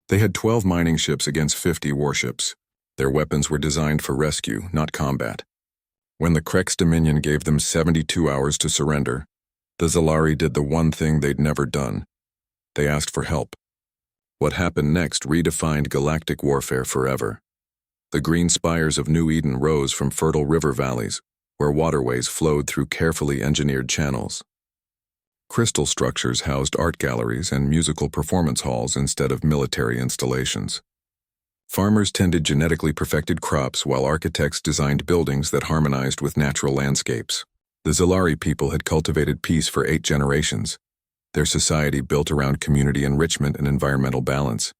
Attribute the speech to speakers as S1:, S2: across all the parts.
S1: They had 12 mining ships against 50 warships. Their weapons were designed for rescue, not combat. When the Krex Dominion gave them 72 hours to surrender, the Zalari did the one thing they'd never done. They asked for help. What happened next redefined galactic warfare forever. The green spires of New Eden rose from fertile river valleys, where waterways flowed through carefully engineered channels. Crystal structures housed art galleries and musical performance halls instead of military installations. Farmers tended genetically perfected crops while architects designed buildings that harmonized with natural landscapes. The Zalari people had cultivated peace for 8 generations, their society built around community enrichment and environmental balance.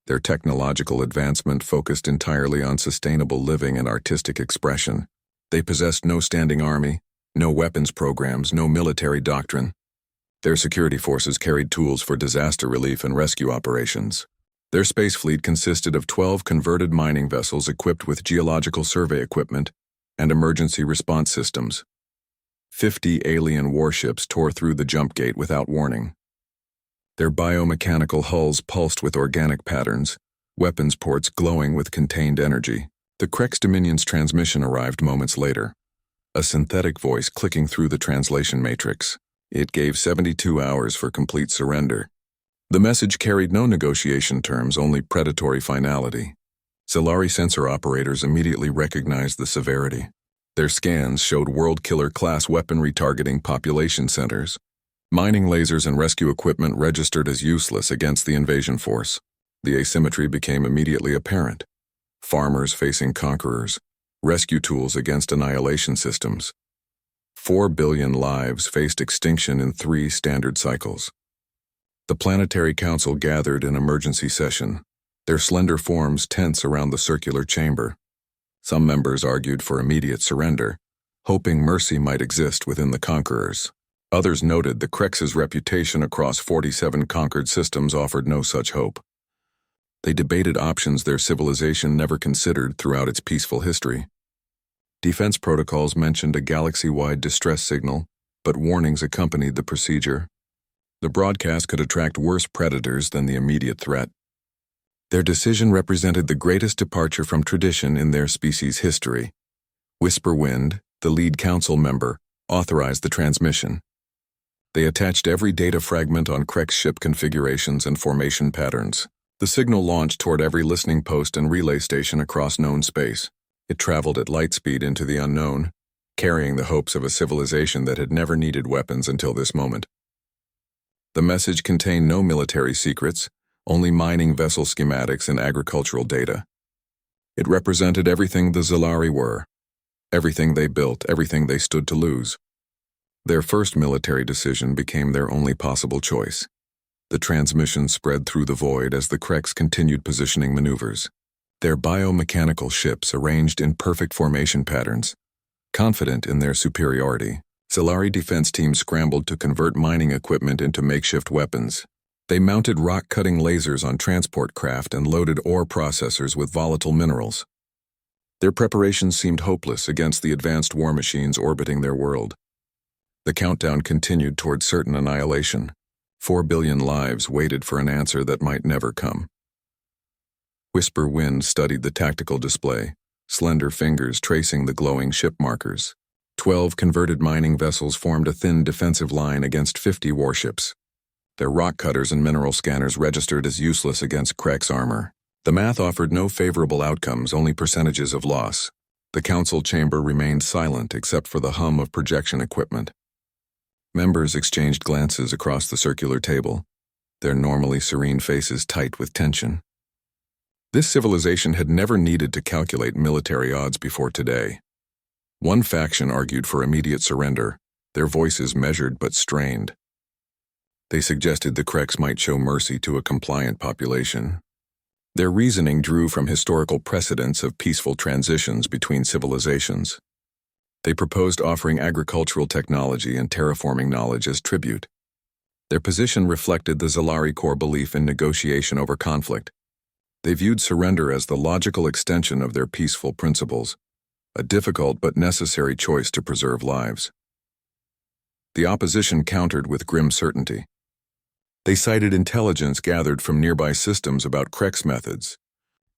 S1: Their technological advancement focused entirely on sustainable living and artistic expression. They possessed no standing army, no weapons programs, no military doctrine. Their security forces carried tools for disaster relief and rescue operations. Their space fleet consisted of 12 converted mining vessels equipped with geological survey equipment and emergency response systems. 50 alien warships tore through the jump gate without warning. Their biomechanical hulls pulsed with organic patterns, weapons ports glowing with contained energy. The Krex Dominion's transmission arrived moments later, a synthetic voice clicking through the translation matrix. It gave 72 hours for complete surrender. The message carried no negotiation terms, only predatory finality. Zalari sensor operators immediately recognized the severity. Their scans showed world-killer-class weaponry targeting population centers. Mining lasers and rescue equipment registered as useless against the invasion force. The asymmetry became immediately apparent. Farmers facing conquerors, rescue tools against annihilation systems. 4 billion lives faced extinction in 3 standard cycles. The Planetary Council gathered in emergency session, their slender forms tense around the circular chamber. Some members argued for immediate surrender, hoping mercy might exist within the conquerors. Others noted the Krex's reputation across 47 conquered systems offered no such hope. They debated options their civilization never considered throughout its peaceful history. Defense protocols mentioned a galaxy-wide distress signal, but warnings accompanied the procedure. The broadcast could attract worse predators than the immediate threat. Their decision represented the greatest departure from tradition in their species' history. Whisper Wind, the lead council member, authorized the transmission. They attached every data fragment on Krex ship configurations and formation patterns. The signal launched toward every listening post and relay station across known space. It traveled at light speed into the unknown, carrying the hopes of a civilization that had never needed weapons until this moment. The message contained no military secrets, only mining vessel schematics and agricultural data. It represented everything the Zalari were, everything they built, everything they stood to lose. Their first military decision became their only possible choice. The transmission spread through the void as the Krex continued positioning maneuvers. Their biomechanical ships arranged in perfect formation patterns. Confident in their superiority, Zalari defense teams scrambled to convert mining equipment into makeshift weapons. They mounted rock-cutting lasers on transport craft and loaded ore processors with volatile minerals. Their preparations seemed hopeless against the advanced war machines orbiting their world. The countdown continued toward certain annihilation. 4 billion lives waited for an answer that might never come. Whisper Wind studied the tactical display, slender fingers tracing the glowing ship markers. 12 converted mining vessels formed a thin defensive line against 50 warships. Their rock cutters and mineral scanners registered as useless against Krex armor. The math offered no favorable outcomes, only percentages of loss. The council chamber remained silent except for the hum of projection equipment. Members exchanged glances across the circular table, their normally serene faces tight with tension. This civilization had never needed to calculate military odds before today. One faction argued for immediate surrender, their voices measured but strained. They suggested the Krex might show mercy to a compliant population. Their reasoning drew from historical precedents of peaceful transitions between civilizations. They proposed offering agricultural technology and terraforming knowledge as tribute. Their position reflected the Zalari core belief in negotiation over conflict. They viewed surrender as the logical extension of their peaceful principles, a difficult but necessary choice to preserve lives. The opposition countered with grim certainty. They cited intelligence gathered from nearby systems about Krek's methods.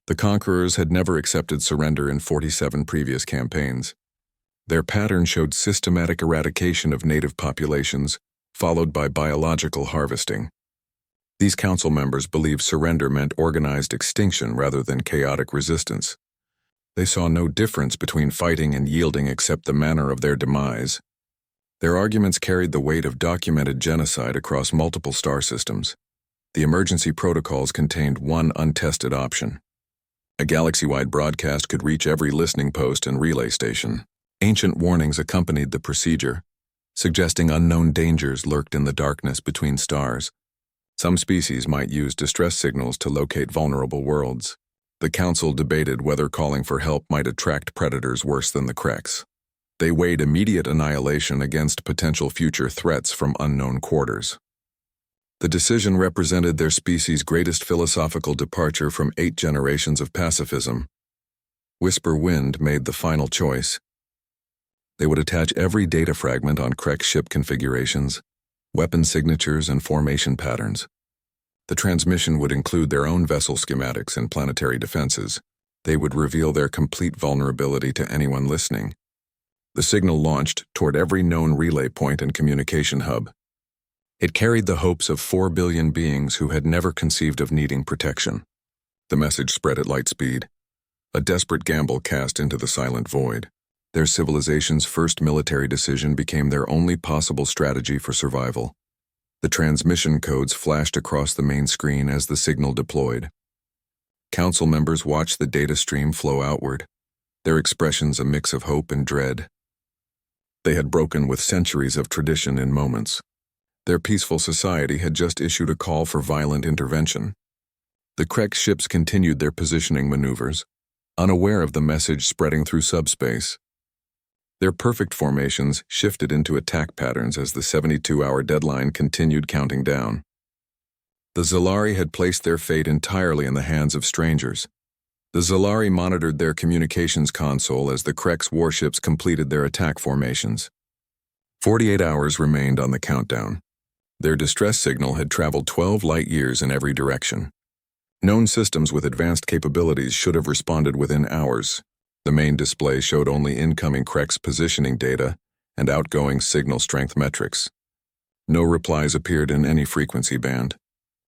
S1: The conquerors had never accepted surrender in 47 previous campaigns. Their pattern showed systematic eradication of native populations, followed by biological harvesting. These council members believed surrender meant organized extinction rather than chaotic resistance. They saw no difference between fighting and yielding except the manner of their demise. Their arguments carried the weight of documented genocide across multiple star systems. The emergency protocols contained one untested option. A galaxy-wide broadcast could reach every listening post and relay station. Ancient warnings accompanied the procedure, suggesting unknown dangers lurked in the darkness between stars. Some species might use distress signals to locate vulnerable worlds. The council debated whether calling for help might attract predators worse than the Kreks. They weighed immediate annihilation against potential future threats from unknown quarters. The decision represented their species' greatest philosophical departure from 8 generations of pacifism. Whisper Wind made the final choice. They would attach every data fragment on Krek ship configurations, weapon signatures, and formation patterns. The transmission would include their own vessel schematics and planetary defenses. They would reveal their complete vulnerability to anyone listening. The signal launched toward every known relay point and communication hub. It carried the hopes of 4 billion beings who had never conceived of needing protection. The message spread at light speed, a desperate gamble cast into the silent void. Their civilization's first military decision became their only possible strategy for survival. The transmission codes flashed across the main screen as the signal deployed. Council members watched the data stream flow outward, their expressions a mix of hope and dread. They had broken with centuries of tradition in moments. Their peaceful society had just issued a call for violent intervention. The Krek ships continued their positioning maneuvers, unaware of the message spreading through subspace. Their perfect formations shifted into attack patterns as the 72-hour deadline continued counting down. The Zalari had placed their fate entirely in the hands of strangers. The Zalari monitored their communications console as the Krek's warships completed their attack formations. 48 hours remained on the countdown. Their distress signal had traveled 12 light-years in every direction. Known systems with advanced capabilities should have responded within hours. The main display showed only incoming Krek's positioning data and outgoing signal strength metrics. No replies appeared in any frequency band.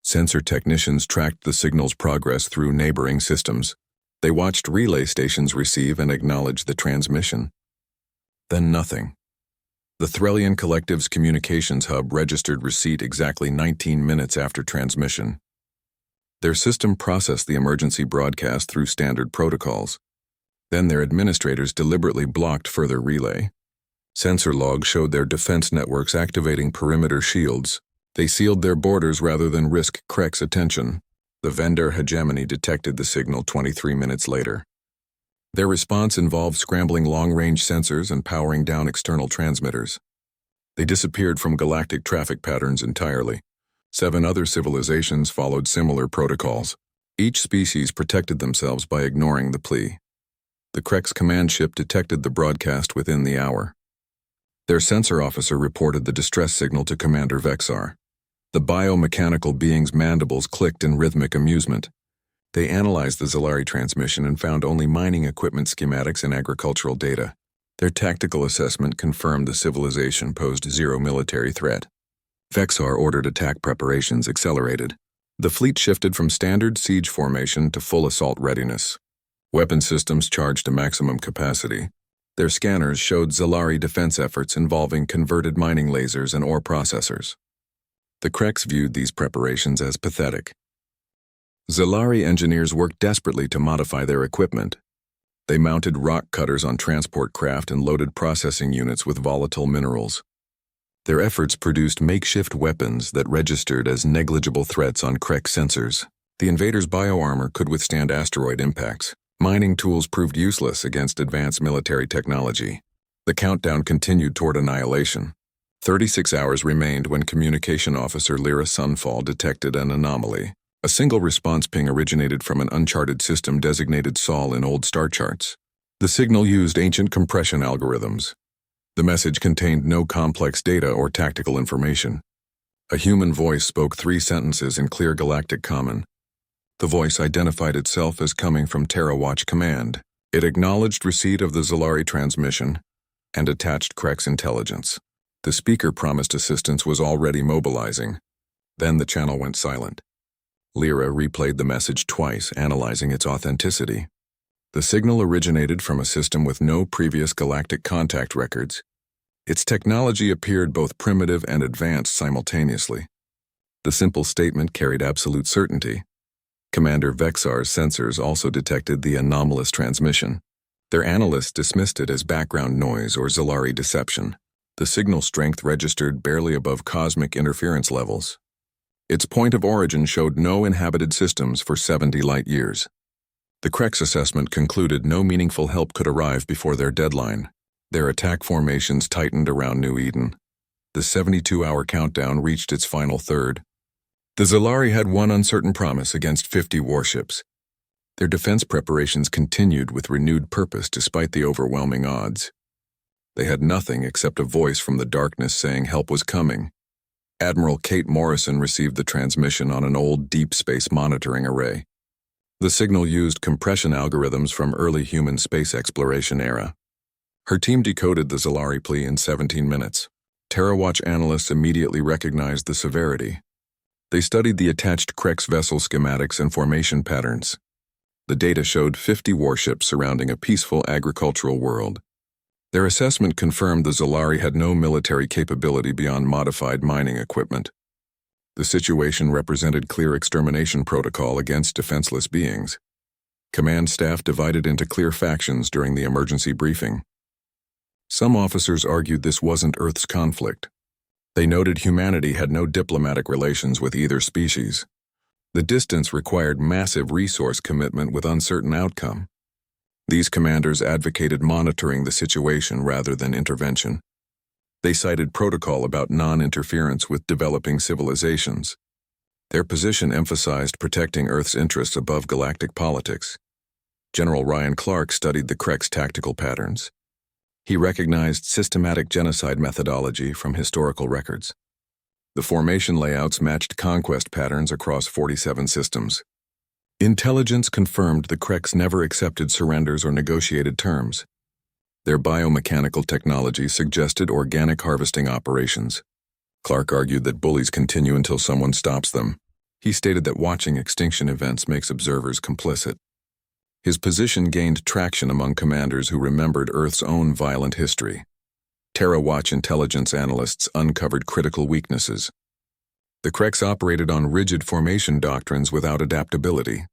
S1: Sensor technicians tracked the signal's progress through neighboring systems. They watched relay stations receive and acknowledge the transmission. Then nothing. The Threlian Collective's communications hub registered receipt exactly 19 minutes after transmission. Their system processed the emergency broadcast through standard protocols. Then their administrators deliberately blocked further relay. Sensor logs showed their defense networks activating perimeter shields. They sealed their borders rather than risk Krek's attention. The vendor hegemony detected the signal 23 minutes later. Their response involved scrambling long-range sensors and powering down external transmitters. They disappeared from galactic traffic patterns entirely. 7 other civilizations followed similar protocols. Each species protected themselves by ignoring the plea. The Krek's command ship detected the broadcast within the hour. Their sensor officer reported the distress signal to Commander Vexar. The biomechanical being's mandibles clicked in rhythmic amusement. They analyzed the Zalari transmission and found only mining equipment schematics and agricultural data. Their tactical assessment confirmed the civilization posed zero military threat. Vexar ordered attack preparations accelerated. The fleet shifted from standard siege formation to full assault readiness. Weapon systems charged to maximum capacity. Their scanners showed Zalari defense efforts involving converted mining lasers and ore processors. The Kreks viewed these preparations as pathetic. Zalari engineers worked desperately to modify their equipment. They mounted rock cutters on transport craft and loaded processing units with volatile minerals. Their efforts produced makeshift weapons that registered as negligible threats on Krek sensors. The invaders' bioarmor could withstand asteroid impacts. Mining tools proved useless against advanced military technology. The countdown continued toward annihilation. 36 hours remained when Communication Officer Lyra Sunfall detected an anomaly. A single response ping originated from an uncharted system designated Sol in old star charts. The signal used ancient compression algorithms. The message contained no complex data or tactical information. A human voice spoke 3 sentences in clear galactic common. The voice identified itself as coming from TerraWatch Command. It acknowledged receipt of the Zalari transmission and attached Krek's intelligence. The speaker promised assistance was already mobilizing. Then the channel went silent. Lyra replayed the message twice, analyzing its authenticity. The signal originated from a system with no previous galactic contact records. Its technology appeared both primitive and advanced simultaneously. The simple statement carried absolute certainty. Commander Vexar's sensors also detected the anomalous transmission. Their analysts dismissed it as background noise or Zalari deception. The signal strength registered barely above cosmic interference levels. Its point of origin showed no inhabited systems for 70 light-years. The Krek's assessment concluded no meaningful help could arrive before their deadline. Their attack formations tightened around New Eden. The 72-hour countdown reached its final third. The Zalari had one uncertain promise against 50 warships. Their defense preparations continued with renewed purpose despite the overwhelming odds. They had nothing except a voice from the darkness saying help was coming. Admiral Kate Morrison received the transmission on an old deep space monitoring array. The signal used compression algorithms from early human space exploration era. Her team decoded the Zalari plea in 17 minutes. TerraWatch analysts immediately recognized the severity. They studied the attached Krek's vessel schematics and formation patterns. The data showed 50 warships surrounding a peaceful agricultural world. Their assessment confirmed the Zalari had no military capability beyond modified mining equipment. The situation represented clear extermination protocol against defenseless beings. Command staff divided into clear factions during the emergency briefing. Some officers argued this wasn't Earth's conflict. They noted humanity had no diplomatic relations with either species. The distance required massive resource commitment with uncertain outcome. These commanders advocated monitoring the situation rather than intervention. They cited protocol about non-interference with developing civilizations. Their position emphasized protecting Earth's interests above galactic politics. General Ryan Clark studied the Krek's tactical patterns. He recognized systematic genocide methodology from historical records. The formation layouts matched conquest patterns across 47 systems. Intelligence confirmed the Kreks never accepted surrenders or negotiated terms. Their biomechanical technology suggested organic harvesting operations. Clark argued that bullies continue until someone stops them. He stated that watching extinction events makes observers complicit. His position gained traction among commanders who remembered Earth's own violent history. TerraWatch intelligence analysts uncovered critical weaknesses. The Kreks operated on rigid formation doctrines without adaptability.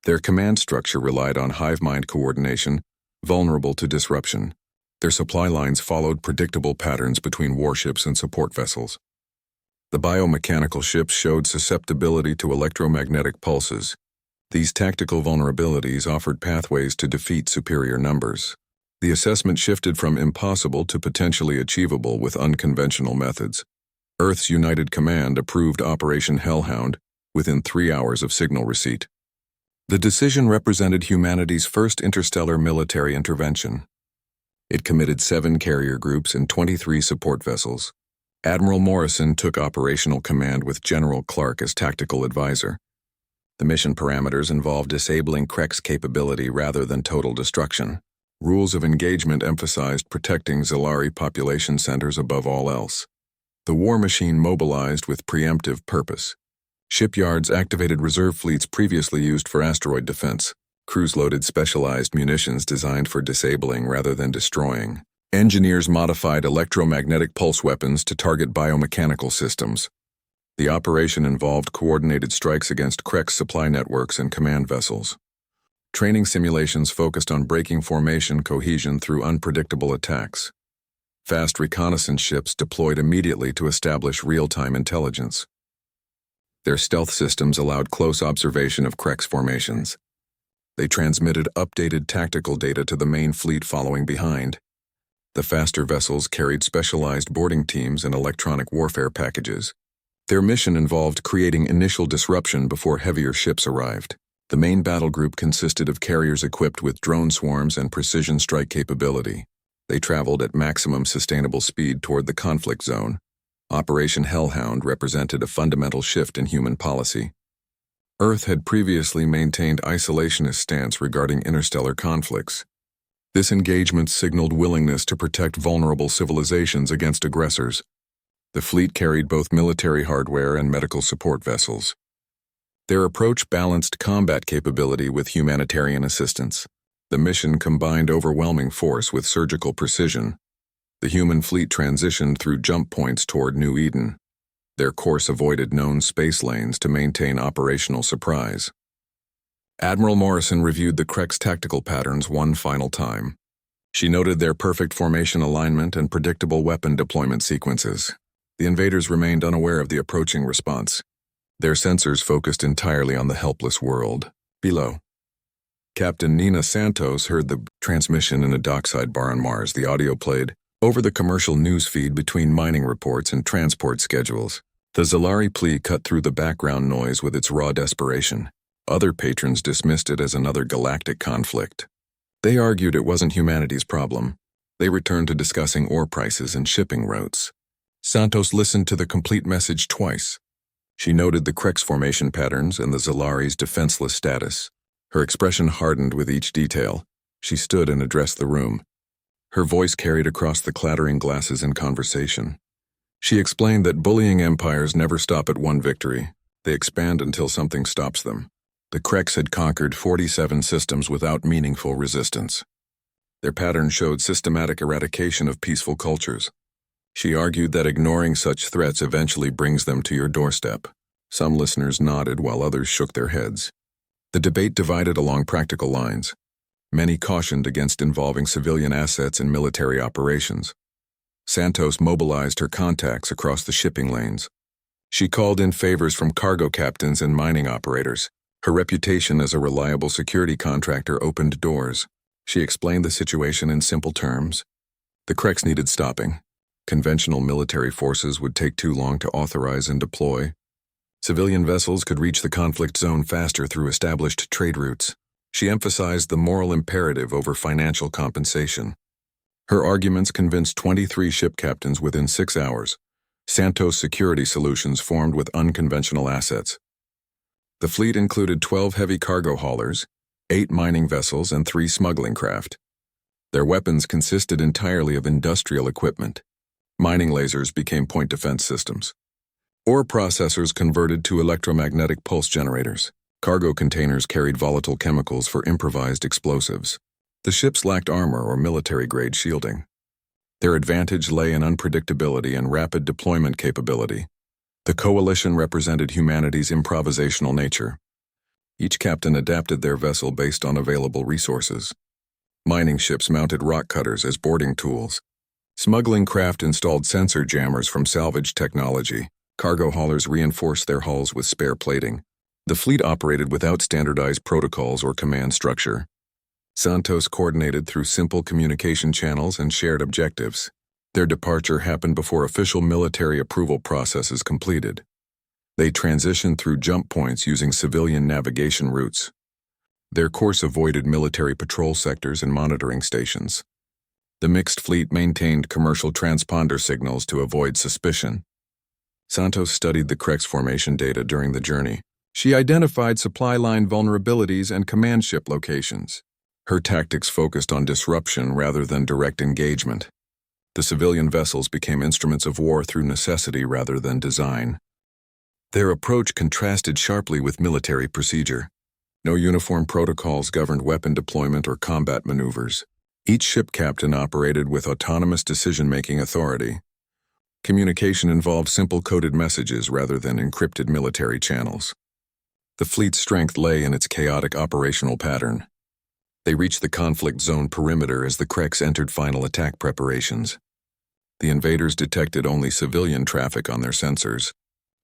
S1: Their command structure relied on hive mind coordination, vulnerable to disruption. Their supply lines followed predictable patterns between warships and support vessels. The biomechanical ships showed susceptibility to electromagnetic pulses. These tactical vulnerabilities offered pathways to defeat superior numbers. The assessment shifted from impossible to potentially achievable with unconventional methods. Earth's United Command approved Operation Hellhound within 3 hours of signal receipt. The decision represented humanity's first interstellar military intervention. It committed 7 carrier groups and 23 support vessels. Admiral Morrison took operational command with General Clark as tactical advisor. The mission parameters involved disabling Krek's capability rather than total destruction. Rules of engagement emphasized protecting Zalari population centers above all else. The war machine mobilized with preemptive purpose. Shipyards activated reserve fleets previously used for asteroid defense. Crews loaded specialized munitions designed for disabling rather than destroying. Engineers modified electromagnetic pulse weapons to target biomechanical systems. The operation involved coordinated strikes against Krek's supply networks and command vessels. Training simulations focused on breaking formation cohesion through unpredictable attacks. Fast reconnaissance ships deployed immediately to establish real-time intelligence. Their stealth systems allowed close observation of Krek's formations. They transmitted updated tactical data to the main fleet following behind. The faster vessels carried specialized boarding teams and electronic warfare packages. Their mission involved creating initial disruption before heavier ships arrived. The main battle group consisted of carriers equipped with drone swarms and precision strike capability. They traveled at maximum sustainable speed toward the conflict zone. Operation Hellhound represented a fundamental shift in human policy. Earth had previously maintained isolationist stance regarding interstellar conflicts. This engagement signaled willingness to protect vulnerable civilizations against aggressors. The fleet carried both military hardware and medical support vessels. Their approach balanced combat capability with humanitarian assistance. The mission combined overwhelming force with surgical precision. The human fleet transitioned through jump points toward New Eden. Their course avoided known space lanes to maintain operational surprise. Admiral Morrison reviewed the Krek's tactical patterns one final time. She noted their perfect formation alignment and predictable weapon deployment sequences. The invaders remained unaware of the approaching response. Their sensors focused entirely on the helpless world below. Captain Nina Santos heard the transmission in a dockside bar on Mars. The audio played over the commercial news feed between mining reports and transport schedules. The Zalari plea cut through the background noise with its raw desperation. Other patrons dismissed it as another galactic conflict. They argued it wasn't humanity's problem. They returned to discussing ore prices and shipping routes. Santos listened to the complete message twice. She noted the Krek's formation patterns and the Zalari's defenseless status. Her expression hardened with each detail. She stood and addressed the room. Her voice carried across the clattering glasses in conversation. She explained that bullying empires never stop at one victory. They expand until something stops them. The Kreks had conquered 47 systems without meaningful resistance. Their pattern showed systematic eradication of peaceful cultures. She argued that ignoring such threats eventually brings them to your doorstep. Some listeners nodded while others shook their heads. The debate divided along practical lines. Many cautioned against involving civilian assets in military operations. Santos mobilized her contacts across the shipping lanes. She called in favors from cargo captains and mining operators. Her reputation as a reliable security contractor opened doors. She explained the situation in simple terms. The Kreks needed stopping. Conventional military forces would take too long to authorize and deploy. Civilian vessels could reach the conflict zone faster through established trade routes. She emphasized the moral imperative over financial compensation. Her arguments convinced 23 ship captains within 6 hours. Santos security solutions formed with unconventional assets. The fleet included 12 heavy cargo haulers, 8 mining vessels, and 3 smuggling craft. Their weapons consisted entirely of industrial equipment. Mining lasers became point defense systems. Ore processors converted to electromagnetic pulse generators. Cargo containers carried volatile chemicals for improvised explosives. The ships lacked armor or military-grade shielding. Their advantage lay in unpredictability and rapid deployment capability. The coalition represented humanity's improvisational nature. Each captain adapted their vessel based on available resources. Mining ships mounted rock cutters as boarding tools. Smuggling craft installed sensor jammers from salvage technology. Cargo haulers reinforced their hulls with spare plating. The fleet operated without standardized protocols or command structure. Santos coordinated through simple communication channels and shared objectives. Their departure happened before official military approval processes completed. They transitioned through jump points using civilian navigation routes. Their course avoided military patrol sectors and monitoring stations. The mixed fleet maintained commercial transponder signals to avoid suspicion. Santos studied the Krek's formation data during the journey. She identified supply line vulnerabilities and command ship locations. Her tactics focused on disruption rather than direct engagement. The civilian vessels became instruments of war through necessity rather than design. Their approach contrasted sharply with military procedure. No uniform protocols governed weapon deployment or combat maneuvers. Each ship captain operated with autonomous decision-making authority. Communication involved simple coded messages rather than encrypted military channels. The fleet's strength lay in its chaotic operational pattern. They reached the conflict zone perimeter as the Kreks entered final attack preparations. The invaders detected only civilian traffic on their sensors.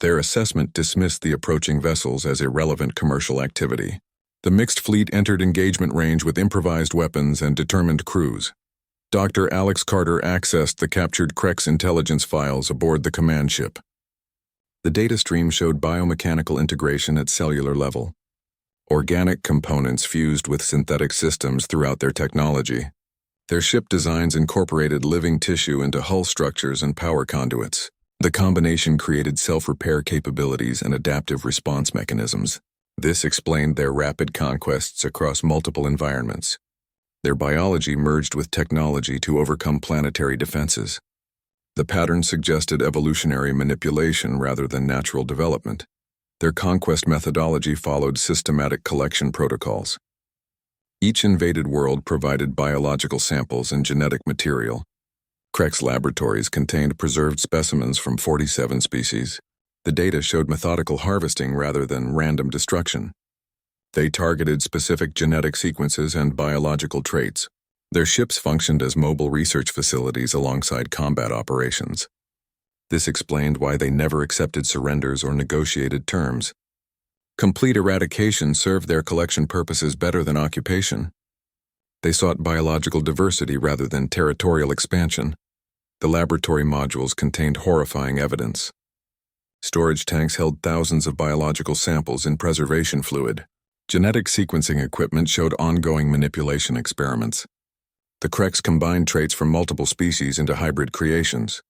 S1: Their assessment dismissed the approaching vessels as irrelevant commercial activity. The mixed fleet entered engagement range with improvised weapons and determined crews. Dr. Alex Carter accessed the captured Krek's intelligence files aboard the command ship. The data stream showed biomechanical integration at cellular level. Organic components fused with synthetic systems throughout their technology. Their ship designs incorporated living tissue into hull structures and power conduits. The combination created self-repair capabilities and adaptive response mechanisms. This explained their rapid conquests across multiple environments. Their biology merged with technology to overcome planetary defenses. The pattern suggested evolutionary manipulation rather than natural development. Their conquest methodology followed systematic collection protocols. Each invaded world provided biological samples and genetic material. Krek's laboratories contained preserved specimens from 47 species. The data showed methodical harvesting rather than random destruction. They targeted specific genetic sequences and biological traits. Their ships functioned as mobile research facilities alongside combat operations. This explained why they never accepted surrenders or negotiated terms. Complete eradication served their collection purposes better than occupation. They sought biological diversity rather than territorial expansion. The laboratory modules contained horrifying evidence. Storage tanks held thousands of biological samples in preservation fluid. Genetic sequencing equipment showed ongoing manipulation experiments. The Kreks combined traits from multiple species into hybrid creations.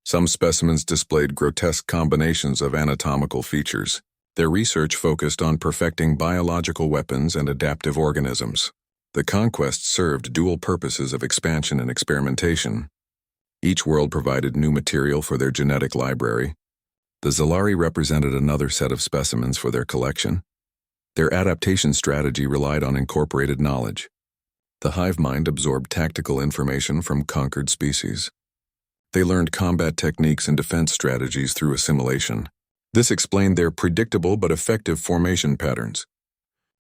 S1: Some specimens displayed grotesque combinations of anatomical features. Their research focused on perfecting biological weapons and adaptive organisms. The conquest served dual purposes of expansion and experimentation. Each world provided new material for their genetic library. The Zalari represented another set of specimens for their collection. Their adaptation strategy relied on incorporated knowledge. The hive mind absorbed tactical information from conquered species. They learned combat techniques and defense strategies through assimilation. This explained their predictable but effective formation patterns.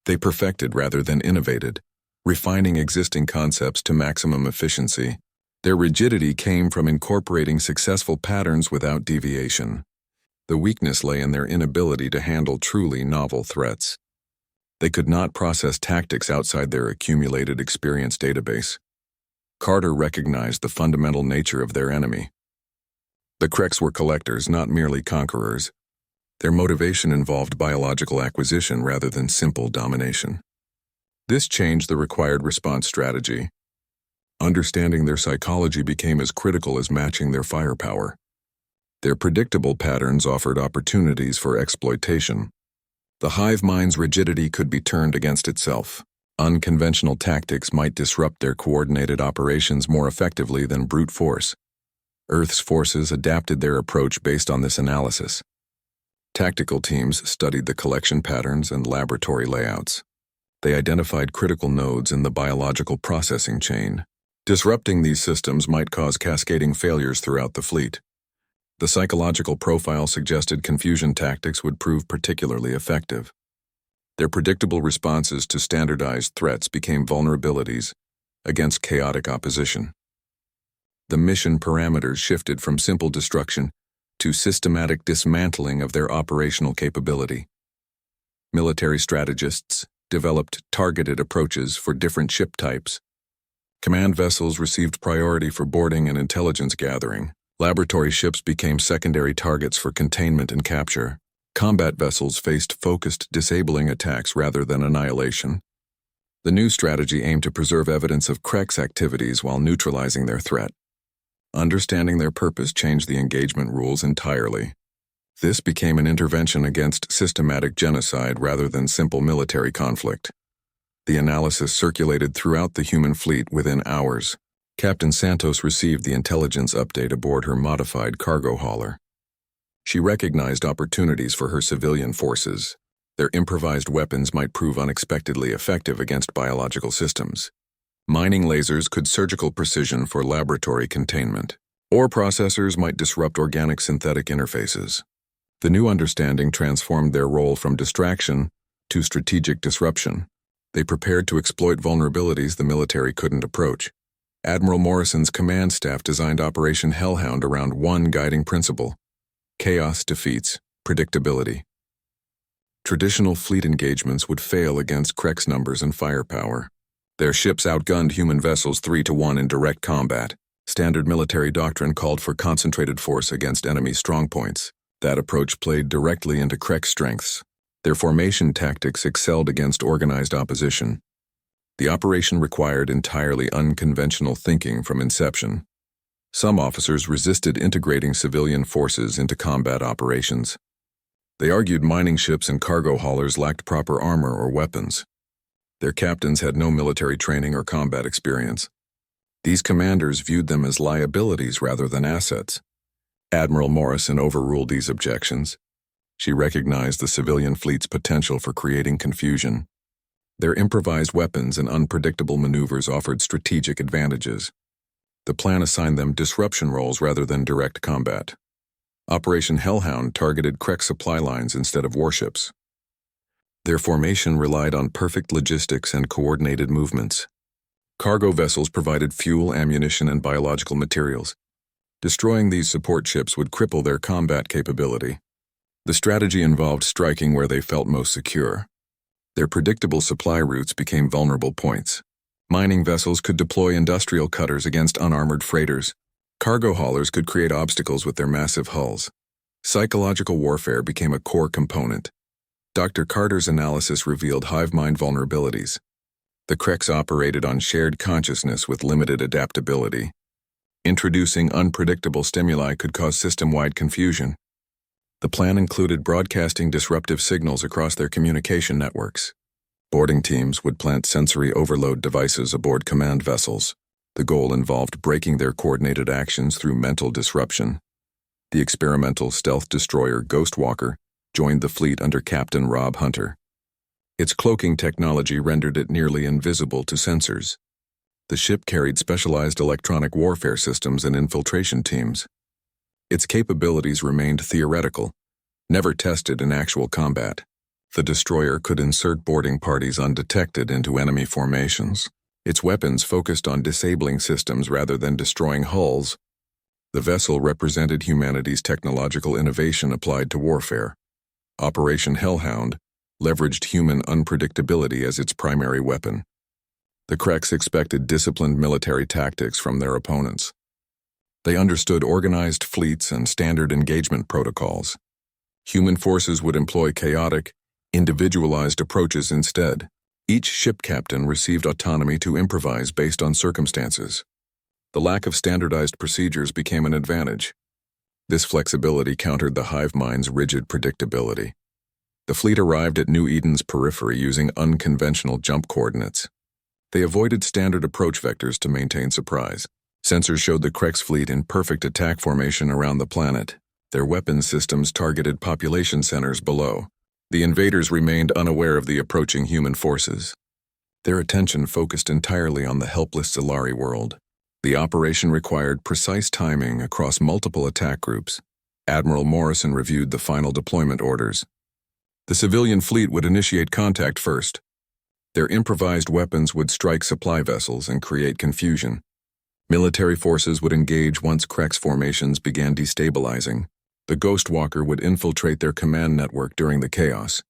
S1: They perfected rather than innovated, refining existing concepts to maximum efficiency. Their rigidity came from incorporating successful patterns without deviation. The weakness lay in their inability to handle truly novel threats. They could not process tactics outside their accumulated experience database. Carter recognized the fundamental nature of their enemy. The Kreks were collectors, not merely conquerors. Their motivation involved biological acquisition rather than simple domination. This changed the required response strategy. Understanding their psychology became as critical as matching their firepower. Their predictable patterns offered opportunities for exploitation. The hive mind's rigidity could be turned against itself. Unconventional tactics might disrupt their coordinated operations more effectively than brute force. Earth's forces adapted their approach based on this analysis. Tactical teams studied the collection patterns and laboratory layouts. They identified critical nodes in the biological processing chain. Disrupting these systems might cause cascading failures throughout the fleet. The psychological profile suggested confusion tactics would prove particularly effective. Their predictable responses to standardized threats became vulnerabilities against chaotic opposition. The mission parameters shifted from simple destruction to systematic dismantling of their operational capability. Military strategists developed targeted approaches for different ship types. Command vessels received priority for boarding and intelligence gathering. Laboratory ships became secondary targets for containment and capture. Combat vessels faced focused, disabling attacks rather than annihilation. The new strategy aimed to preserve evidence of Krek's activities while neutralizing their threat. Understanding their purpose changed the engagement rules entirely. This became an intervention against systematic genocide rather than simple military conflict. The analysis circulated throughout the human fleet within hours. Captain Santos received the intelligence update aboard her modified cargo hauler. She recognized opportunities for her civilian forces. Their improvised weapons might prove unexpectedly effective against biological systems. Mining lasers could surgical precision for laboratory containment. Ore processors might disrupt organic-synthetic interfaces. The new understanding transformed their role from distraction to strategic disruption. They prepared to exploit vulnerabilities the military couldn't approach. Admiral Morrison's command staff designed Operation Hellhound around one guiding principle: chaos defeats predictability. Traditional fleet engagements would fail against Krek's numbers and firepower. Their ships outgunned human vessels 3-1 in direct combat. Standard military doctrine called for concentrated force against enemy strongpoints. That approach played directly into Krek's strengths. Their formation tactics excelled against organized opposition. The operation required entirely unconventional thinking from inception. Some officers resisted integrating civilian forces into combat operations. They argued mining ships and cargo haulers lacked proper armor or weapons. Their captains had no military training or combat experience. These commanders viewed them as liabilities rather than assets. Admiral Morrison overruled these objections. She recognized the civilian fleet's potential for creating confusion. Their improvised weapons and unpredictable maneuvers offered strategic advantages. The plan assigned them disruption roles rather than direct combat. Operation Hellhound targeted Krek supply lines instead of warships. Their formation relied on perfect logistics and coordinated movements. Cargo vessels provided fuel, ammunition, and biological materials. Destroying these support ships would cripple their combat capability. The strategy involved striking where they felt most secure. Their predictable supply routes became vulnerable points. Mining vessels could deploy industrial cutters against unarmored freighters. Cargo haulers could create obstacles with their massive hulls. Psychological warfare became a core component. Dr. Carter's analysis revealed hive mind vulnerabilities. The Kreks operated on shared consciousness with limited adaptability. Introducing unpredictable stimuli could cause system-wide confusion. The plan included broadcasting disruptive signals across their communication networks. Boarding teams would plant sensory overload devices aboard command vessels. The goal involved breaking their coordinated actions through mental disruption. The experimental stealth destroyer Ghostwalker joined the fleet under Captain Rob Hunter. Its cloaking technology rendered it nearly invisible to sensors. The ship carried specialized electronic warfare systems and infiltration teams. Its capabilities remained theoretical, never tested in actual combat. The destroyer could insert boarding parties undetected into enemy formations. Its weapons focused on disabling systems rather than destroying hulls. The vessel represented humanity's technological innovation applied to warfare. Operation Hellhound leveraged human unpredictability as its primary weapon. The Kreks expected disciplined military tactics from their opponents. They understood organized fleets and standard engagement protocols. Human forces would employ chaotic, individualized approaches instead. Each ship captain received autonomy to improvise based on circumstances. The lack of standardized procedures became an advantage. This flexibility countered the hive mind's rigid predictability. The fleet arrived at New Eden's periphery using unconventional jump coordinates. They avoided standard approach vectors to maintain surprise. Sensors showed the Krek's fleet in perfect attack formation around the planet. Their weapons systems targeted population centers below. The invaders remained unaware of the approaching human forces. Their attention focused entirely on the helpless Zalari world. The operation required precise timing across multiple attack groups. Admiral Morrison reviewed the final deployment orders. The civilian fleet would initiate contact first. Their improvised weapons would strike supply vessels and create confusion. Military forces would engage once Krek's formations began destabilizing. The Ghostwalker would infiltrate their command network during the chaos.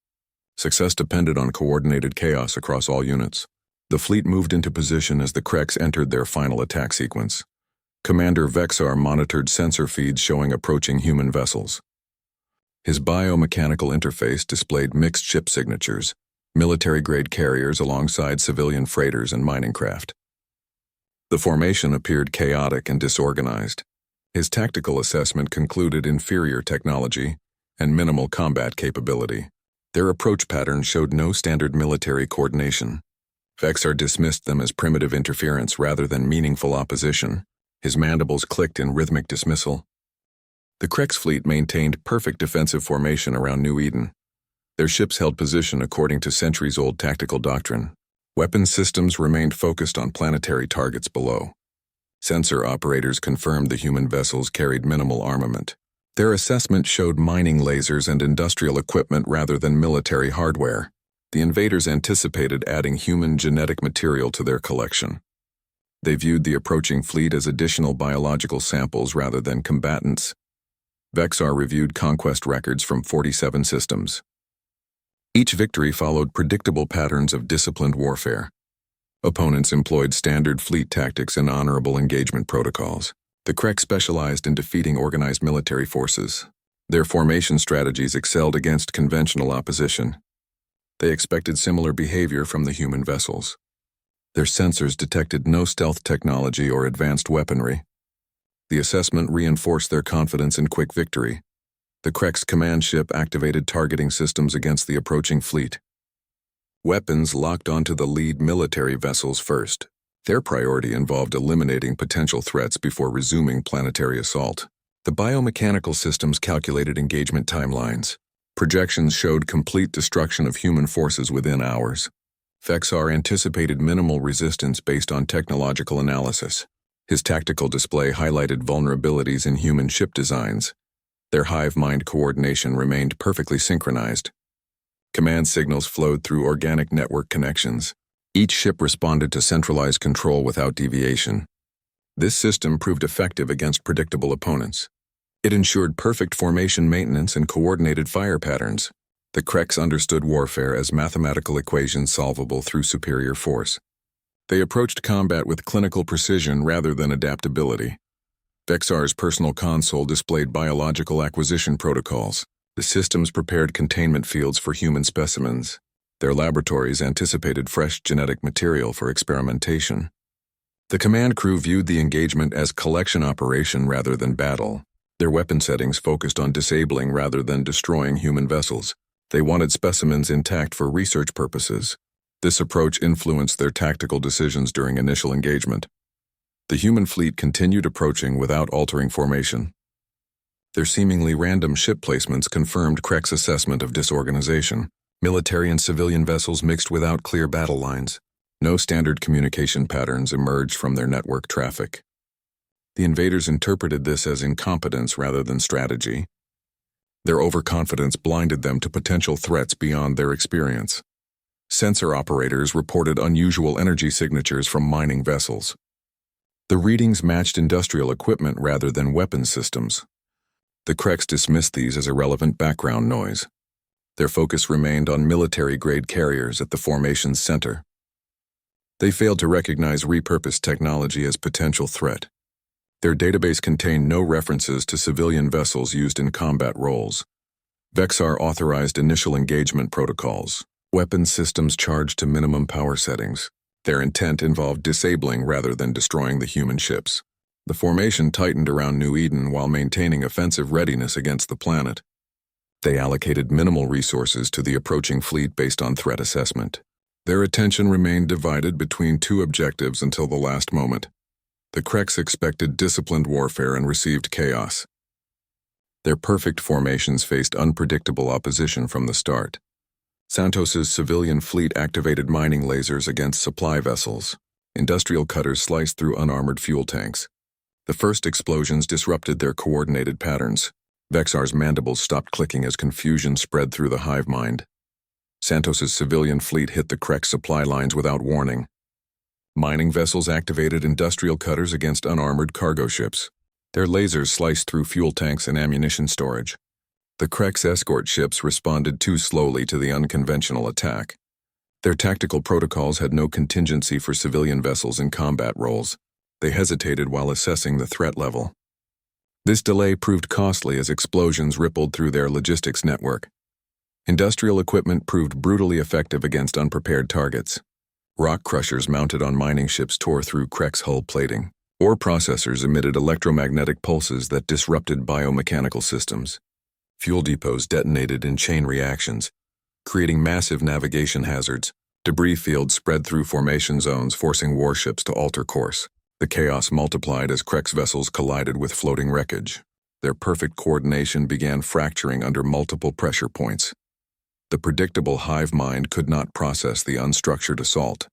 S1: Success depended on coordinated chaos across all units. The fleet moved into position as the Kreks entered their final attack sequence. Commander Vexar monitored sensor feeds showing approaching human vessels. His biomechanical interface displayed mixed ship signatures, military-grade carriers alongside civilian freighters and mining craft. The formation appeared chaotic and disorganized. His tactical assessment concluded inferior technology and minimal combat capability. Their approach pattern showed no standard military coordination. Vexar dismissed them as primitive interference rather than meaningful opposition. His mandibles clicked in rhythmic dismissal. The Krek's fleet maintained perfect defensive formation around New Eden. Their ships held position according to centuries-old tactical doctrine. Weapon systems remained focused on planetary targets below. Sensor operators confirmed the human vessels carried minimal armament. Their assessment showed mining lasers and industrial equipment rather than military hardware. The invaders anticipated adding human genetic material to their collection. They viewed the approaching fleet as additional biological samples rather than combatants. Vexar reviewed conquest records from 47 systems. Each victory followed predictable patterns of disciplined warfare. Opponents employed standard fleet tactics and honorable engagement protocols. The Krek specialized in defeating organized military forces. Their formation strategies excelled against conventional opposition. They expected similar behavior from the human vessels. Their sensors detected no stealth technology or advanced weaponry. The assessment reinforced their confidence in quick victory. The Krek's command ship activated targeting systems against the approaching fleet. Weapons locked onto the lead military vessels first. Their priority involved eliminating potential threats before resuming planetary assault. The biomechanical systems calculated engagement timelines. Projections showed complete destruction of human forces within hours. Vexar anticipated minimal resistance based on technological analysis. His tactical display highlighted vulnerabilities in human ship designs. Their hive-mind coordination remained perfectly synchronized. Command signals flowed through organic network connections. Each ship responded to centralized control without deviation. This system proved effective against predictable opponents. It ensured perfect formation maintenance and coordinated fire patterns. The Kreks understood warfare as mathematical equations solvable through superior force. They approached combat with clinical precision rather than adaptability. Vexar's personal console displayed biological acquisition protocols. The systems prepared containment fields for human specimens. Their laboratories anticipated fresh genetic material for experimentation. The command crew viewed the engagement as collection operation rather than battle. Their weapon settings focused on disabling rather than destroying human vessels. They wanted specimens intact for research purposes. This approach influenced their tactical decisions during initial engagement. The human fleet continued approaching without altering formation. Their seemingly random ship placements confirmed Krek's assessment of disorganization. Military and civilian vessels mixed without clear battle lines. No standard communication patterns emerged from their network traffic. The invaders interpreted this as incompetence rather than strategy. Their overconfidence blinded them to potential threats beyond their experience. Sensor operators reported unusual energy signatures from mining vessels. The readings matched industrial equipment rather than weapons systems. The Kreks dismissed these as irrelevant background noise. Their focus remained on military-grade carriers at the formation's center. They failed to recognize repurposed technology as potential threat. Their database contained no references to civilian vessels used in combat roles. Vexar authorized initial engagement protocols. Weapon systems charged to minimum power settings. Their intent involved disabling rather than destroying the human ships. The formation tightened around New Eden while maintaining offensive readiness against the planet. They allocated minimal resources to the approaching fleet based on threat assessment. Their attention remained divided between two objectives until the last moment. The Kreks expected disciplined warfare and received chaos. Their perfect formations faced unpredictable opposition from the start. Santos's civilian fleet activated mining lasers against supply vessels. Industrial cutters sliced through unarmored fuel tanks. The first explosions disrupted their coordinated patterns. Vexar's mandibles stopped clicking as confusion spread through the hive mind. Santos's civilian fleet hit the Krek supply lines without warning. Mining vessels activated industrial cutters against unarmored cargo ships. Their lasers sliced through fuel tanks and ammunition storage. The Krek's escort ships responded too slowly to the unconventional attack. Their tactical protocols had no contingency for civilian vessels in combat roles. They hesitated while assessing the threat level. This delay proved costly as explosions rippled through their logistics network. Industrial equipment proved brutally effective against unprepared targets. Rock crushers mounted on mining ships tore through Krek's hull plating. Ore processors emitted electromagnetic pulses that disrupted biomechanical systems. Fuel depots detonated in chain reactions, creating massive navigation hazards. Debris fields spread through formation zones, forcing warships to alter course. The chaos multiplied as Krek's vessels collided with floating wreckage. Their perfect coordination began fracturing under multiple pressure points. The predictable hive mind could not process the unstructured assault.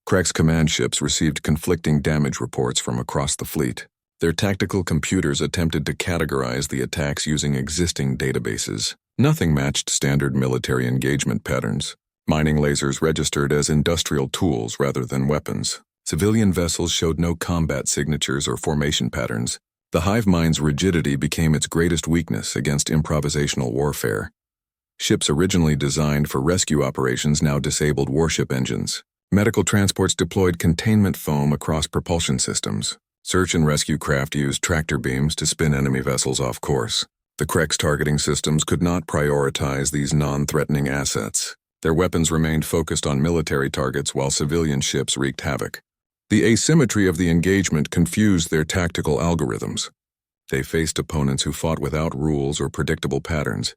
S1: Krek's command ships received conflicting damage reports from across the fleet. Their tactical computers attempted to categorize the attacks using existing databases. Nothing matched standard military engagement patterns. Mining lasers registered as industrial tools rather than weapons. Civilian vessels showed no combat signatures or formation patterns. The hive mind's rigidity became its greatest weakness against improvisational warfare. Ships originally designed for rescue operations now disabled warship engines. Medical transports deployed containment foam across propulsion systems. Search and rescue craft used tractor beams to spin enemy vessels off course. The Krek's targeting systems could not prioritize these non-threatening assets. Their weapons remained focused on military targets while civilian ships wreaked havoc. The asymmetry of the engagement confused their tactical algorithms. They faced opponents who fought without rules or predictable patterns.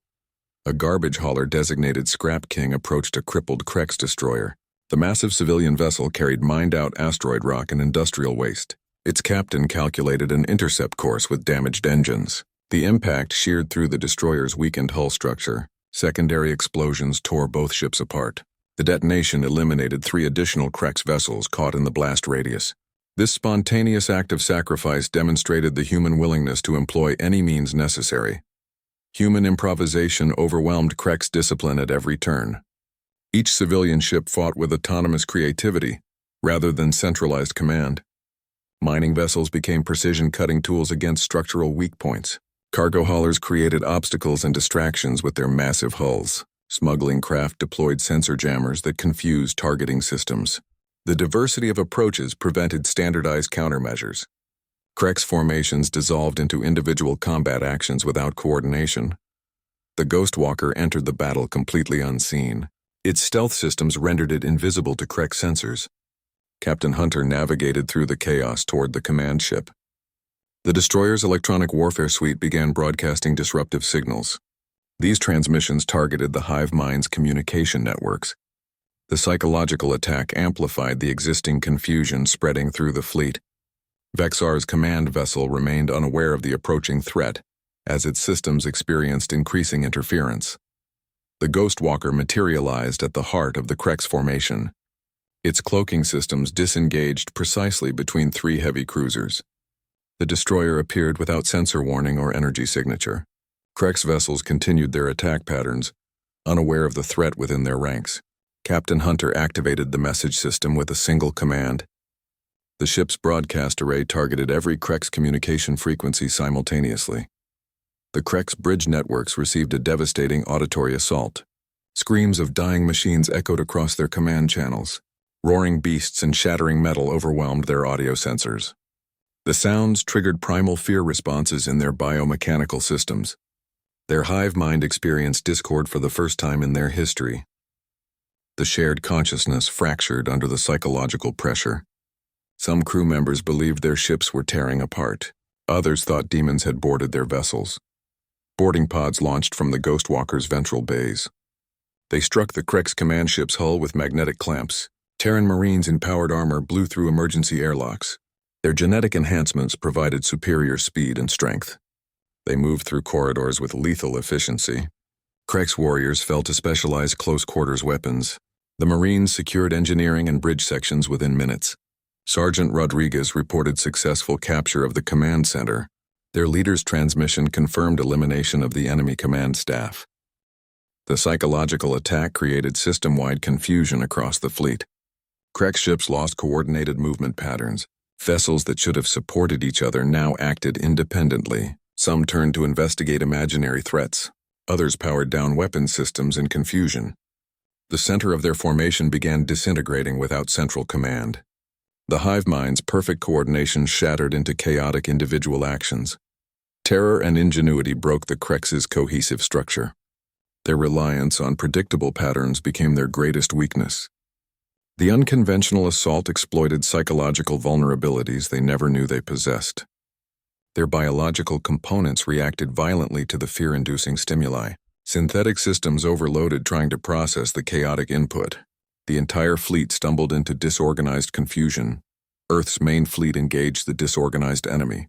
S1: A garbage hauler designated Scrap King approached a crippled Krex destroyer. The massive civilian vessel carried mined-out asteroid rock and industrial waste. Its captain calculated an intercept course with damaged engines. The impact sheared through the destroyer's weakened hull structure. Secondary explosions tore both ships apart. The detonation eliminated 3 additional Krex vessels caught in the blast radius. This spontaneous act of sacrifice demonstrated the human willingness to employ any means necessary. Human improvisation overwhelmed Krex discipline at every turn. Each civilian ship fought with autonomous creativity, rather than centralized command. Mining vessels became precision-cutting tools against structural weak points. Cargo haulers created obstacles and distractions with their massive hulls. Smuggling craft deployed sensor jammers that confused targeting systems. The diversity of approaches prevented standardized countermeasures. Krex formations dissolved into individual combat actions without coordination. The Ghostwalker entered the battle completely unseen. Its stealth systems rendered it invisible to Krex sensors. Captain Hunter navigated through the chaos toward the command ship. The destroyer's electronic warfare suite began broadcasting disruptive signals. These transmissions targeted the hive mind's communication networks. The psychological attack amplified the existing confusion spreading through the fleet. Vexar's command vessel remained unaware of the approaching threat, as its systems experienced increasing interference. The Ghostwalker materialized at the heart of the Krex formation. Its cloaking systems disengaged precisely between 3 heavy cruisers. The destroyer appeared without sensor warning or energy signature. Krex vessels continued their attack patterns, unaware of the threat within their ranks. Captain Hunter activated the message system with a single command. The ship's broadcast array targeted every Krex communication frequency simultaneously. The Krex bridge networks received a devastating auditory assault. Screams of dying machines echoed across their command channels. Roaring beasts and shattering metal overwhelmed their audio sensors. The sounds triggered primal fear responses in their biomechanical systems. Their hive mind experienced discord for the first time in their history. The shared consciousness fractured under the psychological pressure. Some crew members believed their ships were tearing apart. Others thought demons had boarded their vessels. Boarding pods launched from the Ghostwalker's ventral bays. They struck the Krex command ship's hull with magnetic clamps. Terran Marines in powered armor blew through emergency airlocks. Their genetic enhancements provided superior speed and strength. They moved through corridors with lethal efficiency. Krex warriors fell to specialized close-quarters weapons. The Marines secured engineering and bridge sections within minutes. Sergeant Rodriguez reported successful capture of the command center. Their leader's transmission confirmed elimination of the enemy command staff. The psychological attack created system-wide confusion across the fleet. Krex ships lost coordinated movement patterns. Vessels that should have supported each other now acted independently. Some turned to investigate imaginary threats. Others powered down weapon systems in confusion. The center of their formation began disintegrating without central command. The hive mind's perfect coordination shattered into chaotic individual actions. Terror and ingenuity broke the Krex's cohesive structure. Their reliance on predictable patterns became their greatest weakness. The unconventional assault exploited psychological vulnerabilities they never knew they possessed. Their biological components reacted violently to the fear-inducing stimuli. Synthetic systems overloaded trying to process the chaotic input. The entire fleet stumbled into disorganized confusion. Earth's main fleet engaged the disorganized enemy.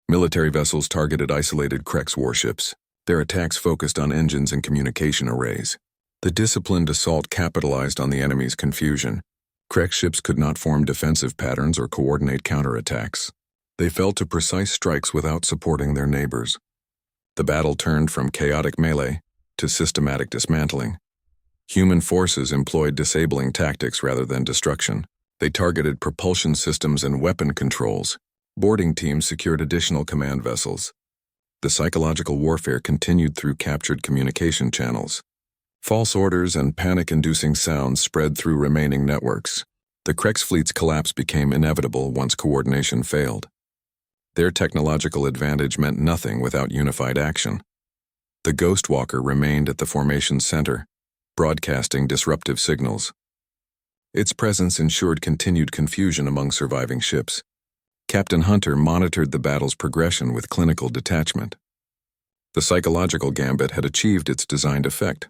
S1: Military vessels targeted isolated Krex warships. Their attacks focused on engines and communication arrays. The disciplined assault capitalized on the enemy's confusion. Krex ships could not form defensive patterns or coordinate counterattacks. They fell to precise strikes without supporting their neighbors. The battle turned from chaotic melee to systematic dismantling. Human forces employed disabling tactics rather than destruction. They targeted propulsion systems and weapon controls. Boarding teams secured additional command vessels. The psychological warfare continued through captured communication channels. False orders and panic-inducing sounds spread through remaining networks. The Krex fleet's collapse became inevitable once coordination failed. Their technological advantage meant nothing without unified action. The Ghostwalker remained at the formation's center, broadcasting disruptive signals. Its presence ensured continued confusion among surviving ships. Captain Hunter monitored the battle's progression with clinical detachment. The psychological gambit had achieved its designed effect.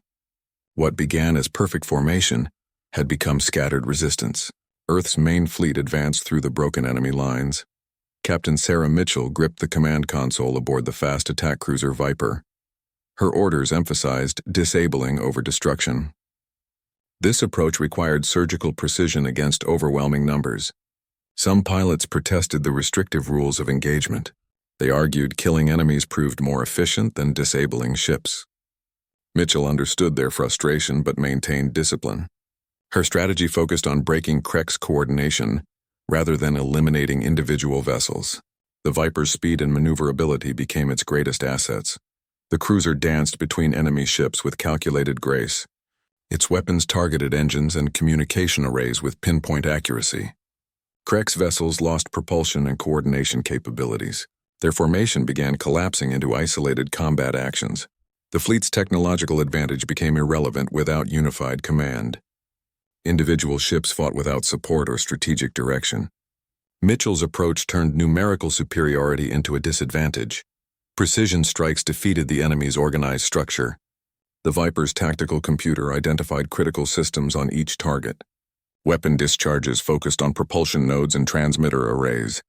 S1: What began as perfect formation had become scattered resistance. Earth's main fleet advanced through the broken enemy lines. Captain Sarah Mitchell gripped the command console aboard the fast attack cruiser Viper. Her orders emphasized disabling over destruction. This approach required surgical precision against overwhelming numbers. Some pilots protested the restrictive rules of engagement. They argued killing enemies proved more efficient than disabling ships. Mitchell understood their frustration but maintained discipline. Her strategy focused on breaking Krek's coordination rather than eliminating individual vessels. The Viper's speed and maneuverability became its greatest assets. The cruiser danced between enemy ships with calculated grace. Its weapons targeted engines and communication arrays with pinpoint accuracy. Krek's vessels lost propulsion and coordination capabilities. Their formation began collapsing into isolated combat actions. The fleet's technological advantage became irrelevant without unified command. Individual ships fought without support or strategic direction. Mitchell's approach turned numerical superiority into a disadvantage. Precision strikes defeated the enemy's organized structure. The Viper's tactical computer identified critical systems on each target. Weapon discharges focused on propulsion nodes and transmitter arrays.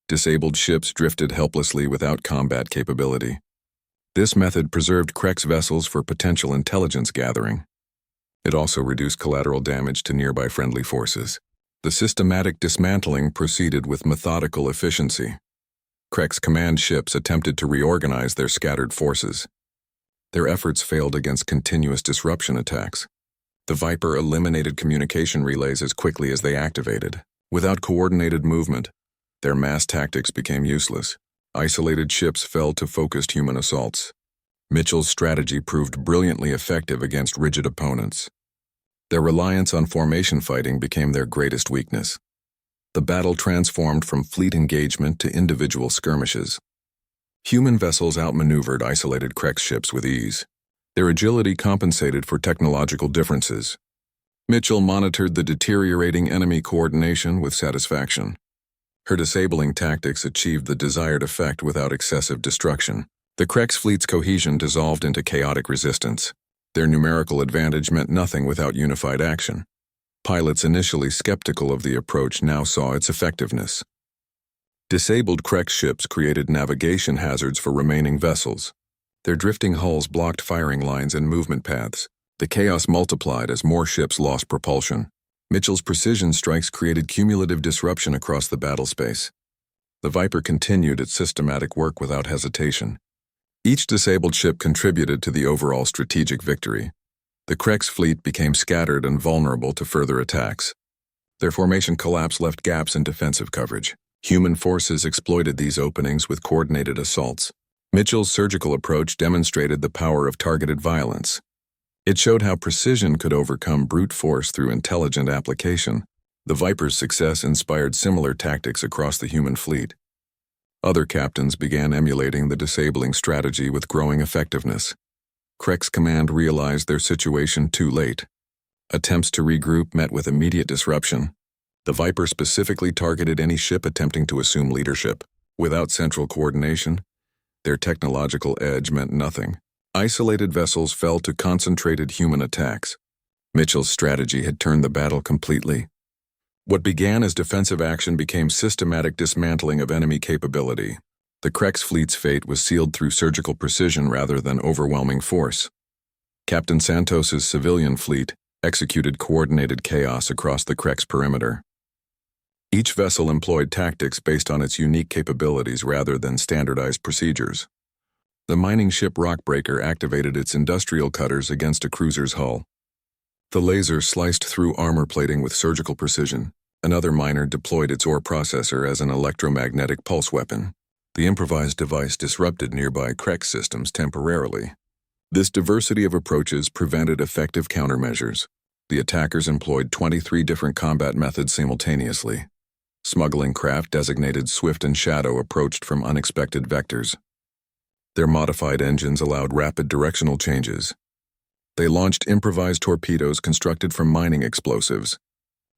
S1: Disabled ships drifted helplessly without combat capability. This method preserved Krek's vessels for potential intelligence gathering. It also reduced collateral damage to nearby friendly forces. The systematic dismantling proceeded with methodical efficiency. Krek's command ships attempted to reorganize their scattered forces. Their efforts failed against continuous disruption attacks. The Viper eliminated communication relays as quickly as they activated. Without coordinated movement, their mass tactics became useless. Isolated ships fell to focused human assaults. Mitchell's strategy proved brilliantly effective against rigid opponents. Their reliance on formation fighting became their greatest weakness. The battle transformed from fleet engagement to individual skirmishes. Human vessels outmaneuvered isolated Krek's ships with ease. Their agility compensated for technological differences. Mitchell monitored the deteriorating enemy coordination with satisfaction. Her disabling tactics achieved the desired effect without excessive destruction. The Krek's fleet's cohesion dissolved into chaotic resistance. Their numerical advantage meant nothing without unified action. Pilots initially skeptical of the approach now saw its effectiveness. Disabled Krek's ships created navigation hazards for remaining vessels. Their drifting hulls blocked firing lines and movement paths. The chaos multiplied as more ships lost propulsion. Mitchell's precision strikes created cumulative disruption across the battle space. The Viper continued its systematic work without hesitation. Each disabled ship contributed to the overall strategic victory. The Krek's fleet became scattered and vulnerable to further attacks. Their formation collapse left gaps in defensive coverage. Human forces exploited these openings with coordinated assaults. Mitchell's surgical approach demonstrated the power of targeted violence. It showed how precision could overcome brute force through intelligent application. The Viper's success inspired similar tactics across the human fleet. Other captains began emulating the disabling strategy with growing effectiveness. Krek's command realized their situation too late. Attempts to regroup met with immediate disruption. The Viper specifically targeted any ship attempting to assume leadership. Without central coordination, their technological edge meant nothing. Isolated vessels fell to concentrated human attacks. Mitchell's strategy had turned the battle completely. What began as defensive action became systematic dismantling of enemy capability. The Krek's fleet's fate was sealed through surgical precision rather than overwhelming force. Captain Santos's civilian fleet executed coordinated chaos across the Krek's perimeter. Each vessel employed tactics based on its unique capabilities rather than standardized procedures. The mining ship Rockbreaker activated its industrial cutters against a cruiser's hull. The laser sliced through armor plating with surgical precision. Another miner deployed its ore processor as an electromagnetic pulse weapon. The improvised device disrupted nearby Krek systems temporarily. This diversity of approaches prevented effective countermeasures. The attackers employed 23 different combat methods simultaneously. Smuggling craft designated Swift and Shadow approached from unexpected vectors. Their modified engines allowed rapid directional changes. They launched improvised torpedoes constructed from mining explosives.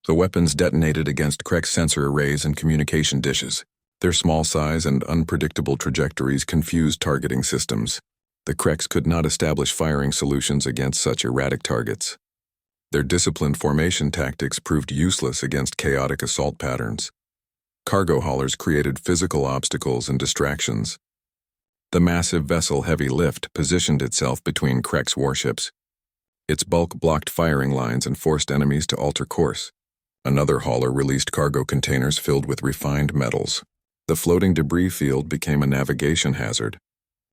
S1: The weapons detonated against Krek's sensor arrays and communication dishes. Their small size and unpredictable trajectories confused targeting systems. The Kreks could not establish firing solutions against such erratic targets. Their disciplined formation tactics proved useless against chaotic assault patterns. Cargo haulers created physical obstacles and distractions. The massive vessel Heavy Lift positioned itself between Krek's warships. Its bulk blocked firing lines and forced enemies to alter course. Another hauler released cargo containers filled with refined metals. The floating debris field became a navigation hazard.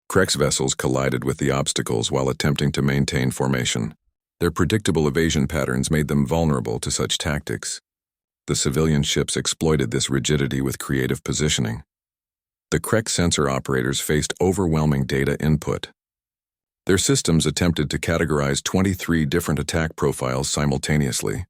S1: Krek's vessels collided with the obstacles while attempting to maintain formation. Their predictable evasion patterns made them vulnerable to such tactics. The civilian ships exploited this rigidity with creative positioning. The Krek sensor operators faced overwhelming data input. Their systems attempted to categorize 23 different attack profiles simultaneously.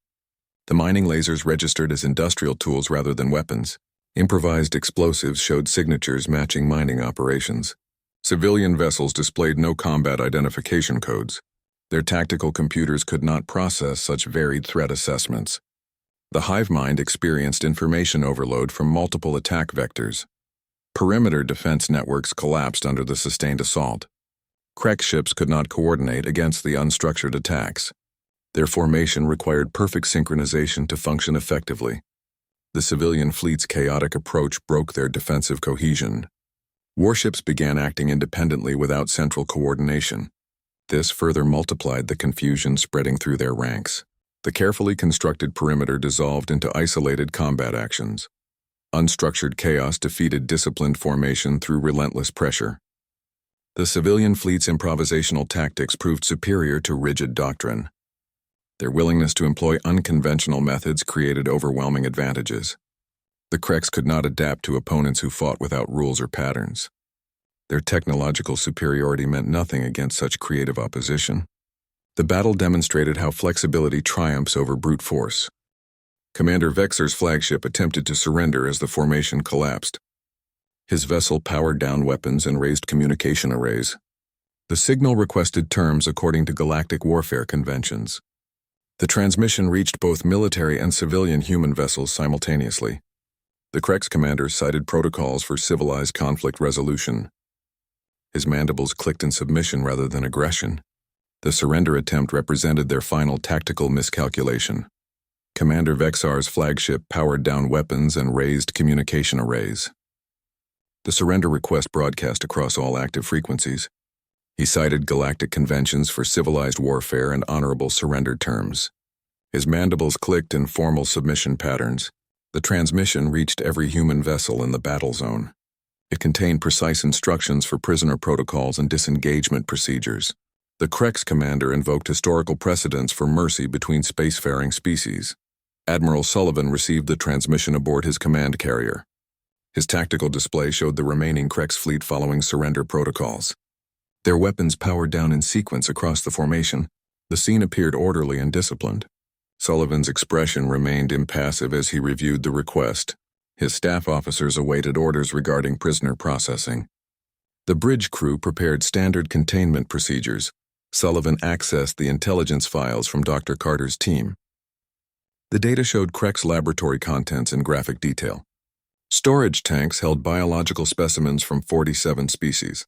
S1: The mining lasers registered as industrial tools rather than weapons. Improvised explosives showed signatures matching mining operations. Civilian vessels displayed no combat identification codes. Their tactical computers could not process such varied threat assessments. The hive mind experienced information overload from multiple attack vectors. Perimeter defense networks collapsed under the sustained assault. Krek ships could not coordinate against the unstructured attacks. Their formation required perfect synchronization to function effectively. The civilian fleet's chaotic approach broke their defensive cohesion. Warships began acting independently without central coordination. This further multiplied the confusion spreading through their ranks. The carefully constructed perimeter dissolved into isolated combat actions. Unstructured chaos defeated disciplined formation through relentless pressure. The civilian fleet's improvisational tactics proved superior to rigid doctrine. Their willingness to employ unconventional methods created overwhelming advantages. The Kreks could not adapt to opponents who fought without rules or patterns. Their technological superiority meant nothing against such creative opposition. The battle demonstrated how flexibility triumphs over brute force. Commander Vexer's flagship attempted to surrender as the formation collapsed. His vessel powered down weapons and raised communication arrays. The signal requested terms according to galactic warfare conventions. The transmission reached both military and civilian human vessels simultaneously. The Krek's commander cited protocols for civilized conflict resolution. His mandibles clicked in submission rather than aggression. The surrender attempt represented their final tactical miscalculation. Commander Vexar's flagship powered down weapons and raised communication arrays. The surrender request broadcast across all active frequencies. He cited galactic conventions for civilized warfare and honorable surrender terms. His mandibles clicked in formal submission patterns. The transmission reached every human vessel in the battle zone. It contained precise instructions for prisoner protocols and disengagement procedures. The Krek's commander invoked historical precedents for mercy between spacefaring species. Admiral Sullivan received the transmission aboard his command carrier. His tactical display showed the remaining Krek's fleet following surrender protocols. Their weapons powered down in sequence across the formation. The scene appeared orderly and disciplined. Sullivan's expression remained impassive as he reviewed the request. His staff officers awaited orders regarding prisoner processing. The bridge crew prepared standard containment procedures. Sullivan accessed the intelligence files from Dr. Carter's team. The data showed Krek's laboratory contents in graphic detail. Storage tanks held biological specimens from 47 species.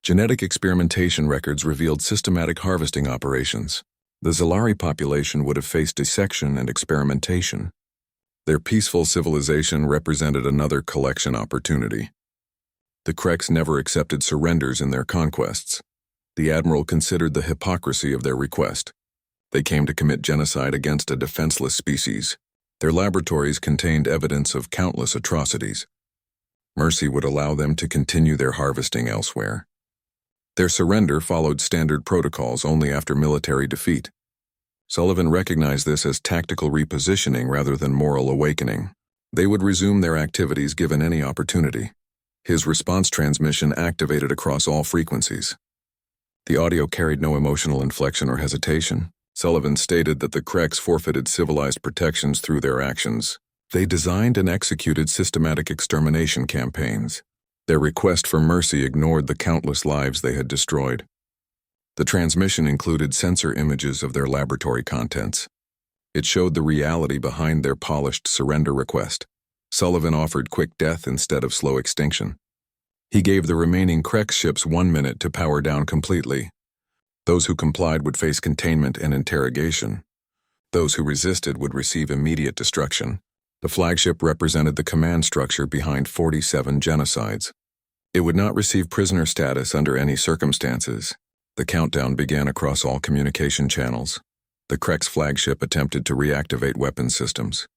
S1: Genetic experimentation records revealed systematic harvesting operations. The Zalari population would have faced dissection and experimentation. Their peaceful civilization represented another collection opportunity. The Kreks never accepted surrenders in their conquests. The Admiral considered the hypocrisy of their request. They came to commit genocide against a defenseless species. Their laboratories contained evidence of countless atrocities. Mercy would allow them to continue their harvesting elsewhere. Their surrender followed standard protocols only after military defeat. Sullivan recognized this as tactical repositioning rather than moral awakening. They would resume their activities given any opportunity. His response transmission activated across all frequencies. The audio carried no emotional inflection or hesitation. Sullivan stated that the Kreks forfeited civilized protections through their actions. They designed and executed systematic extermination campaigns. Their request for mercy ignored the countless lives they had destroyed. The transmission included sensor images of their laboratory contents. It showed the reality behind their polished surrender request. Sullivan offered quick death instead of slow extinction. He gave the remaining Krex ships 1 minute to power down completely. Those who complied would face containment and interrogation. Those who resisted would receive immediate destruction. The flagship represented the command structure behind 47 genocides. It would not receive prisoner status under any circumstances. The countdown began across all communication channels. The Krex flagship attempted to reactivate weapon systems.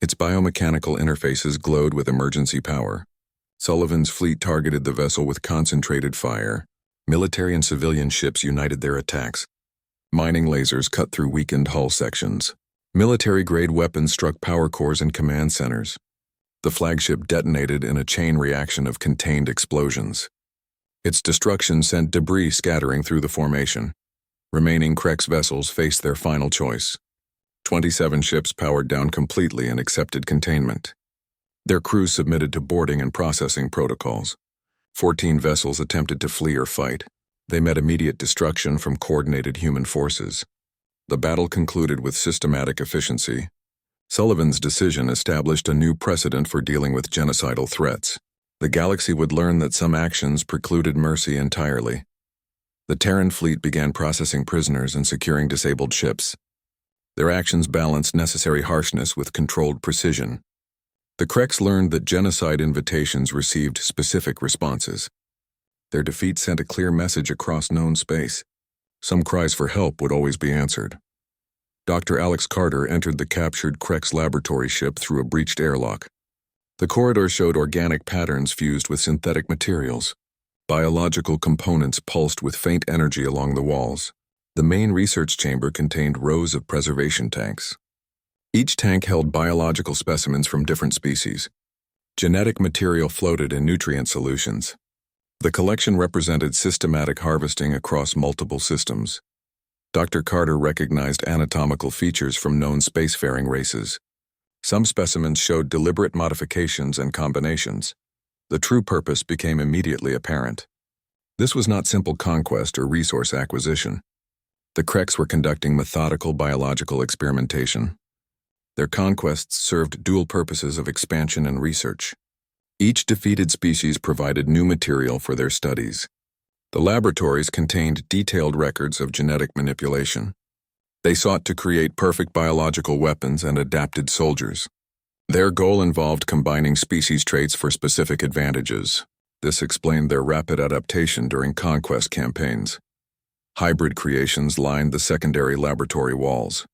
S1: Its biomechanical interfaces glowed with emergency power. Sullivan's fleet targeted the vessel with concentrated fire. Military and civilian ships united their attacks. Mining lasers cut through weakened hull sections. Military-grade weapons struck power cores and command centers. The flagship detonated in a chain reaction of contained explosions. Its destruction sent debris scattering through the formation. Remaining Krex vessels faced their final choice. 27 ships powered down completely and accepted containment. Their crews submitted to boarding and processing protocols. 14 vessels attempted to flee or fight. They met immediate destruction from coordinated human forces. The battle concluded with systematic efficiency. Sullivan's decision established a new precedent for dealing with genocidal threats. The galaxy would learn that some actions precluded mercy entirely. The Terran fleet began processing prisoners and securing disabled ships. Their actions balanced necessary harshness with controlled precision. The Krex learned that genocide invitations received specific responses. Their defeat sent a clear message across known space. Some cries for help would always be answered. Dr. Alex Carter entered the captured Krex laboratory ship through a breached airlock. The corridor showed organic patterns fused with synthetic materials. Biological components pulsed with faint energy along the walls. The main research chamber contained rows of preservation tanks. Each tank held biological specimens from different species. Genetic material floated in nutrient solutions. The collection represented systematic harvesting across multiple systems. Dr. Carter recognized anatomical features from known spacefaring races. Some specimens showed deliberate modifications and combinations. The true purpose became immediately apparent. This was not simple conquest or resource acquisition. The Krex were conducting methodical biological experimentation. Their conquests served dual purposes of expansion and research. Each defeated species provided new material for their studies. The laboratories contained detailed records of genetic manipulation. They sought to create perfect biological weapons and adapted soldiers. Their goal involved combining species traits for specific advantages. This explained their rapid adaptation during conquest campaigns. Hybrid creations lined the secondary laboratory walls.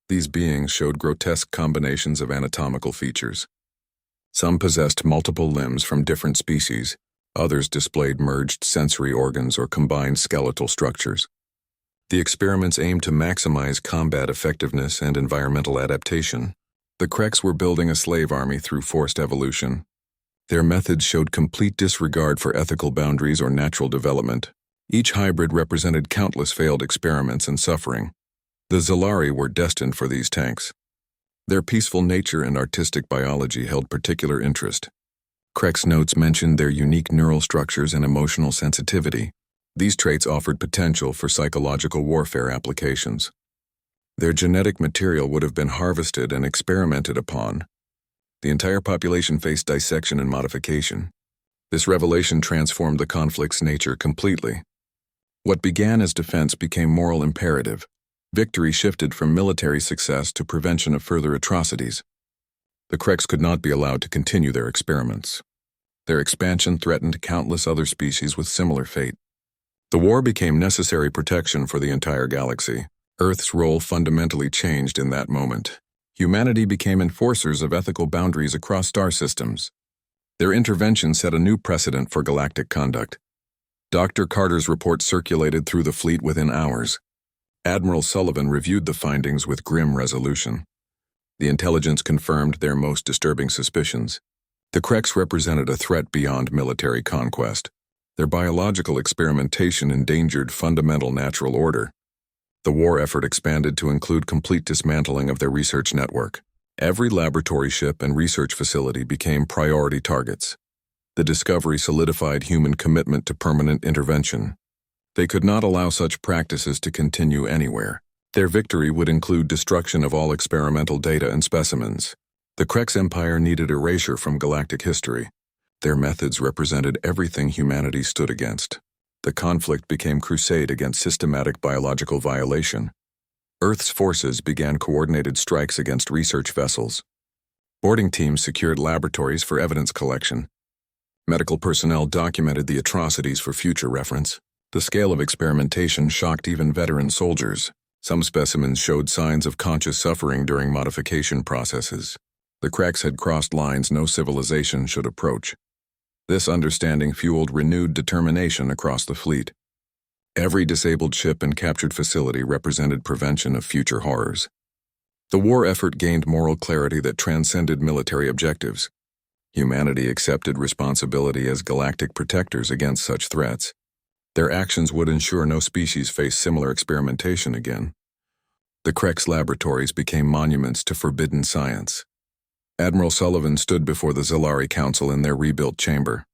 S1: These beings showed grotesque combinations of anatomical features. Some possessed multiple limbs from different species. Others displayed merged sensory organs or combined skeletal structures. The experiments aimed to maximize combat effectiveness and environmental adaptation. The Krex were building a slave army through forced evolution. Their methods showed complete disregard for ethical boundaries or natural development. Each hybrid represented countless failed experiments and suffering. The Zalari were destined for these tanks. Their peaceful nature and artistic biology held particular interest. Krex notes mentioned their unique neural structures and emotional sensitivity. These traits offered potential for psychological warfare applications. Their genetic material would have been harvested and experimented upon. The entire population faced dissection and modification. This revelation transformed the conflict's nature completely. What began as defense became moral imperative. Victory shifted from military success to prevention of further atrocities. The Krex could not be allowed to continue their experiments. Their expansion threatened countless other species with similar fate. The war became necessary protection for the entire galaxy. Earth's role fundamentally changed in that moment. Humanity became enforcers of ethical boundaries across star systems. Their intervention set a new precedent for galactic conduct. Dr. Carter's report circulated through the fleet within hours. Admiral Sullivan reviewed the findings with grim resolution. The intelligence confirmed their most disturbing suspicions. The Krex represented a threat beyond military conquest. Their biological experimentation endangered fundamental natural order. The war effort expanded to include complete dismantling of their research network. Every laboratory ship and research facility became priority targets. The discovery solidified human commitment to permanent intervention. They could not allow such practices to continue anywhere. Their victory would include destruction of all experimental data and specimens. The Krex Empire needed erasure from galactic history. Their methods represented everything humanity stood against. The conflict became crusade against systematic biological violation. Earth's forces began coordinated strikes against research vessels. Boarding teams secured laboratories for evidence collection. Medical personnel documented the atrocities for future reference. The scale of experimentation shocked even veteran soldiers. Some specimens showed signs of conscious suffering during modification processes. The Krex had crossed lines no civilization should approach. This understanding fueled renewed determination across the fleet. Every disabled ship and captured facility represented prevention of future horrors. The war effort gained moral clarity that transcended military objectives. Humanity accepted responsibility as galactic protectors against such threats. Their actions would ensure no species face similar experimentation again. The Krex laboratories became monuments to forbidden science. Admiral Sullivan stood before the Zalari Council in their rebuilt chamber.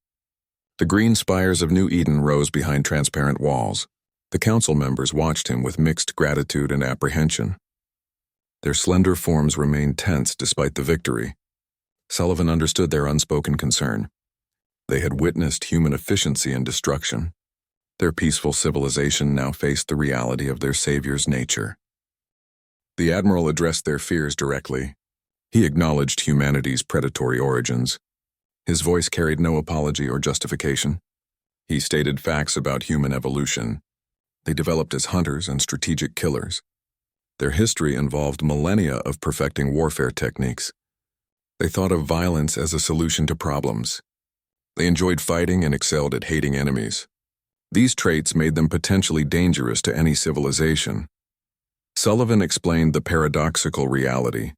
S1: The green spires of New Eden rose behind transparent walls. The council members watched him with mixed gratitude and apprehension. Their slender forms remained tense despite the victory. Sullivan understood their unspoken concern. They had witnessed human efficiency and destruction. Their peaceful civilization now faced the reality of their savior's nature. The Admiral addressed their fears directly. He acknowledged humanity's predatory origins. His voice carried no apology or justification. He stated facts about human evolution. They developed as hunters and strategic killers. Their history involved millennia of perfecting warfare techniques. They thought of violence as a solution to problems. They enjoyed fighting and excelled at hating enemies. These traits made them potentially dangerous to any civilization. Sullivan explained the paradoxical reality.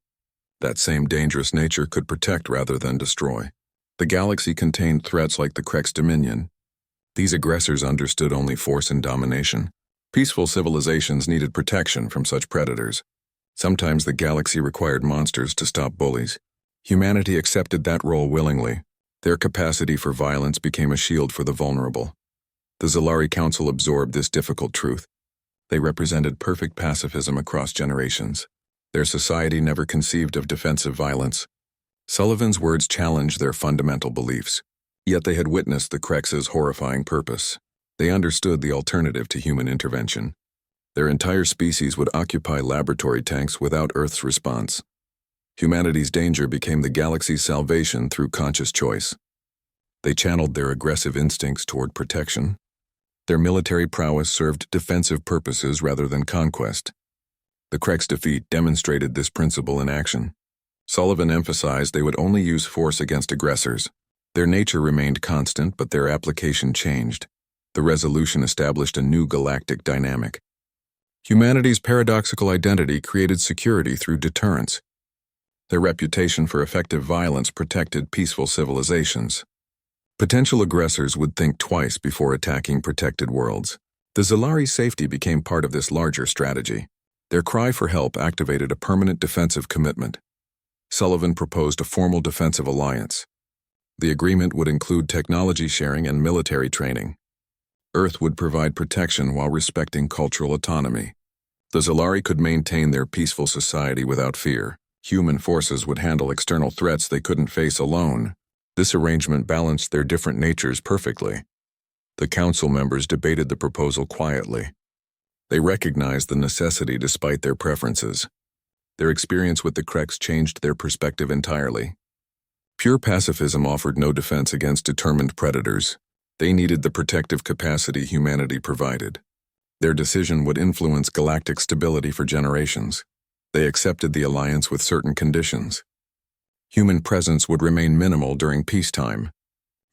S1: That same dangerous nature could protect rather than destroy. The galaxy contained threats like the Krex Dominion. These aggressors understood only force and domination. Peaceful civilizations needed protection from such predators. Sometimes the galaxy required monsters to stop bullies. Humanity accepted that role willingly. Their capacity for violence became a shield for the vulnerable. The Zalari Council absorbed this difficult truth. They represented perfect pacifism across generations. Their society never conceived of defensive violence. Sullivan's words challenged their fundamental beliefs. Yet they had witnessed the Krex's horrifying purpose. They understood the alternative to human intervention. Their entire species would occupy laboratory tanks without Earth's response. Humanity's danger became the galaxy's salvation through conscious choice. They channeled their aggressive instincts toward protection. Their military prowess served defensive purposes rather than conquest. The Krex defeat demonstrated this principle in action. Sullivan emphasized they would only use force against aggressors. Their nature remained constant, but their application changed. The resolution established a new galactic dynamic. Humanity's paradoxical identity created security through deterrence. Their reputation for effective violence protected peaceful civilizations. Potential aggressors would think twice before attacking protected worlds. The Zalari's safety became part of this larger strategy. Their cry for help activated a permanent defensive commitment. Sullivan proposed a formal defensive alliance. The agreement would include technology sharing and military training. Earth would provide protection while respecting cultural autonomy. The Zalari could maintain their peaceful society without fear. Human forces would handle external threats they couldn't face alone. This arrangement balanced their different natures perfectly. The council members debated the proposal quietly. They recognized the necessity despite their preferences. Their experience with the Krex changed their perspective entirely. Pure pacifism offered no defense against determined predators. They needed the protective capacity humanity provided. Their decision would influence galactic stability for generations. They accepted the alliance with certain conditions. Human presence would remain minimal during peacetime.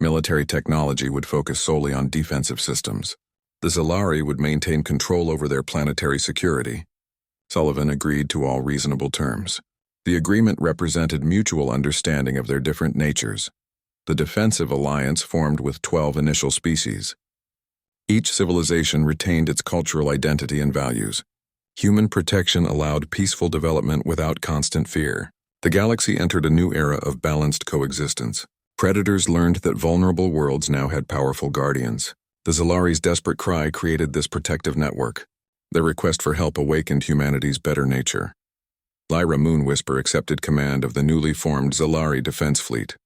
S1: Military technology would focus solely on defensive systems. The Zalari would maintain control over their planetary security. Sullivan agreed to all reasonable terms. The agreement represented mutual understanding of their different natures. The defensive alliance formed with 12 initial species. Each civilization retained its cultural identity and values. Human protection allowed peaceful development without constant fear. The galaxy entered a new era of balanced coexistence. Predators learned that vulnerable worlds now had powerful guardians. The Zalari's desperate cry created this protective network. Their request for help awakened humanity's better nature. Lyra Moonwhisper accepted command of the newly formed Zalari Defense Fleet.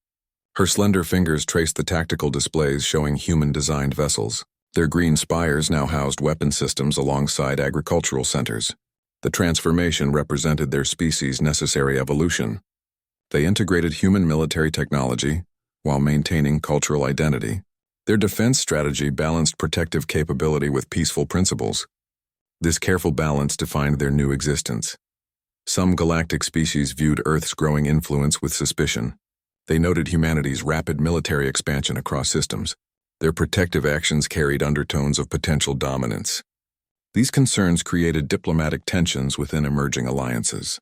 S1: Her slender fingers traced the tactical displays showing human-designed vessels. Their green spires now housed weapon systems alongside agricultural centers. The transformation represented their species' necessary evolution. They integrated human military technology while maintaining cultural identity. Their defense strategy balanced protective capability with peaceful principles. This careful balance defined their new existence. Some galactic species viewed Earth's growing influence with suspicion. They noted humanity's rapid military expansion across systems. Their protective actions carried undertones of potential dominance. These concerns created diplomatic tensions within emerging alliances.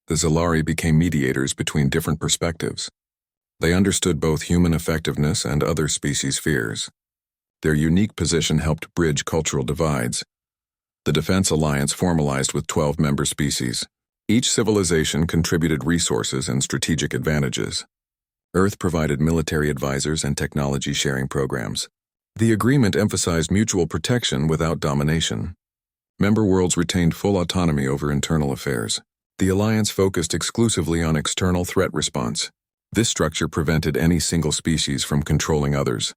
S1: The Zalari became mediators between different perspectives. They understood both human effectiveness and other species' fears. Their unique position helped bridge cultural divides. The Defense Alliance formalized with 12 member species. Each civilization contributed resources and strategic advantages. Earth provided military advisors and technology sharing programs. The agreement emphasized mutual protection without domination. Member worlds retained full autonomy over internal affairs. The alliance focused exclusively on external threat response. This structure prevented any single species from controlling others.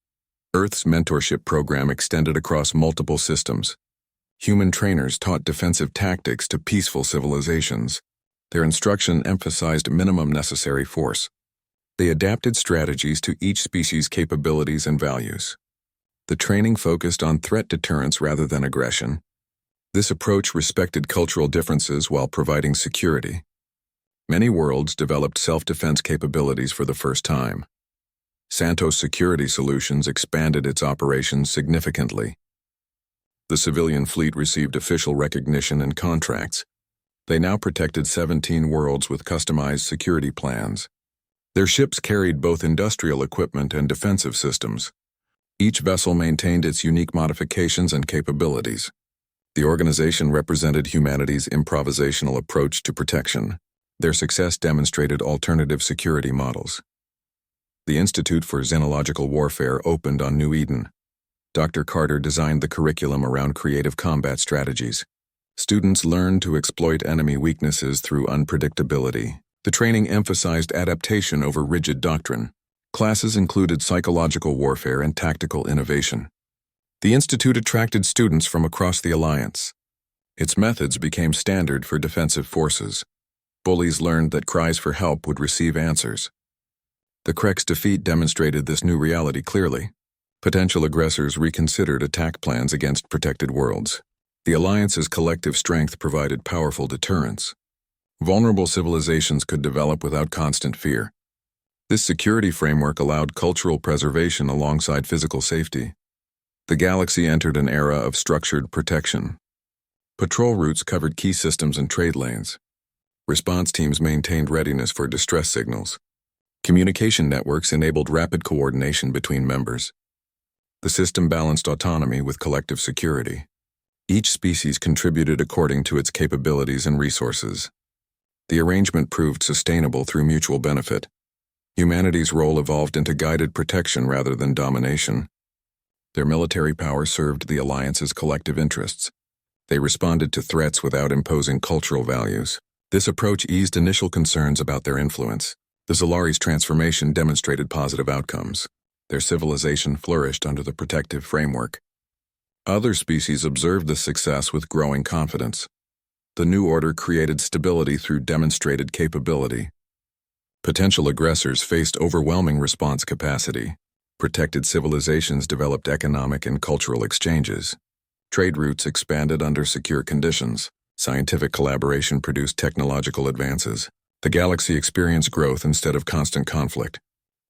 S1: Earth's mentorship program extended across multiple systems. Human trainers taught defensive tactics to peaceful civilizations. Their instruction emphasized minimum necessary force. They adapted strategies to each species' capabilities and values. The training focused on threat deterrence rather than aggression. This approach respected cultural differences while providing security. Many worlds developed self-defense capabilities for the first time. Santos Security Solutions expanded its operations significantly. The civilian fleet received official recognition and contracts. They now protected 17 worlds with customized security plans. Their ships carried both industrial equipment and defensive systems. Each vessel maintained its unique modifications and capabilities. The organization represented humanity's improvisational approach to protection. Their success demonstrated alternative security models. The Institute for Xenological Warfare opened on New Eden. Dr. Carter designed the curriculum around creative combat strategies. Students learned to exploit enemy weaknesses through unpredictability. The training emphasized adaptation over rigid doctrine. Classes included psychological warfare and tactical innovation. The Institute attracted students from across the Alliance. Its methods became standard for defensive forces. Bullies learned that cries for help would receive answers. The Krek's defeat demonstrated this new reality clearly. Potential aggressors reconsidered attack plans against protected worlds. The Alliance's collective strength provided powerful deterrence. Vulnerable civilizations could develop without constant fear. This security framework allowed cultural preservation alongside physical safety. The galaxy entered an era of structured protection. Patrol routes covered key systems and trade lanes. Response teams maintained readiness for distress signals. Communication networks enabled rapid coordination between members. The system balanced autonomy with collective security. Each species contributed according to its capabilities and resources. The arrangement proved sustainable through mutual benefit. Humanity's role evolved into guided protection rather than domination. Their military power served the Alliance's collective interests. They responded to threats without imposing cultural values. This approach eased initial concerns about their influence. The Zalari's transformation demonstrated positive outcomes. Their civilization flourished under the protective framework. Other species observed this success with growing confidence. The new order created stability through demonstrated capability. Potential aggressors faced overwhelming response capacity. Protected civilizations developed economic and cultural exchanges. Trade routes expanded under secure conditions. Scientific collaboration produced technological advances. The galaxy experienced growth instead of constant conflict.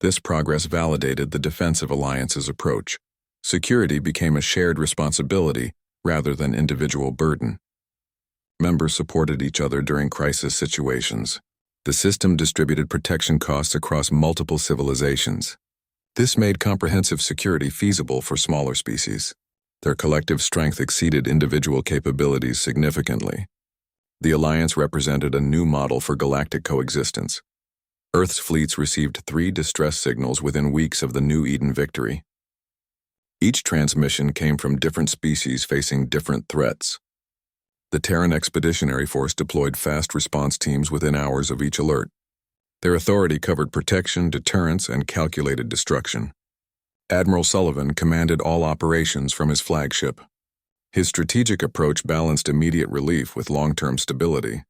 S1: This progress validated the defensive alliance's approach. Security became a shared responsibility rather than individual burden. Members supported each other during crisis situations. The system distributed protection costs across multiple civilizations. This made comprehensive security feasible for smaller species. Their collective strength exceeded individual capabilities significantly. The Alliance represented a new model for galactic coexistence. Earth's fleets received 3 distress signals within weeks of the New Eden victory. Each transmission came from different species facing different threats. The Terran Expeditionary Force deployed fast response teams within hours of each alert. Their authority covered protection, deterrence, and calculated destruction. Admiral Sullivan commanded all operations from his flagship. His strategic approach balanced immediate relief with long-term stability.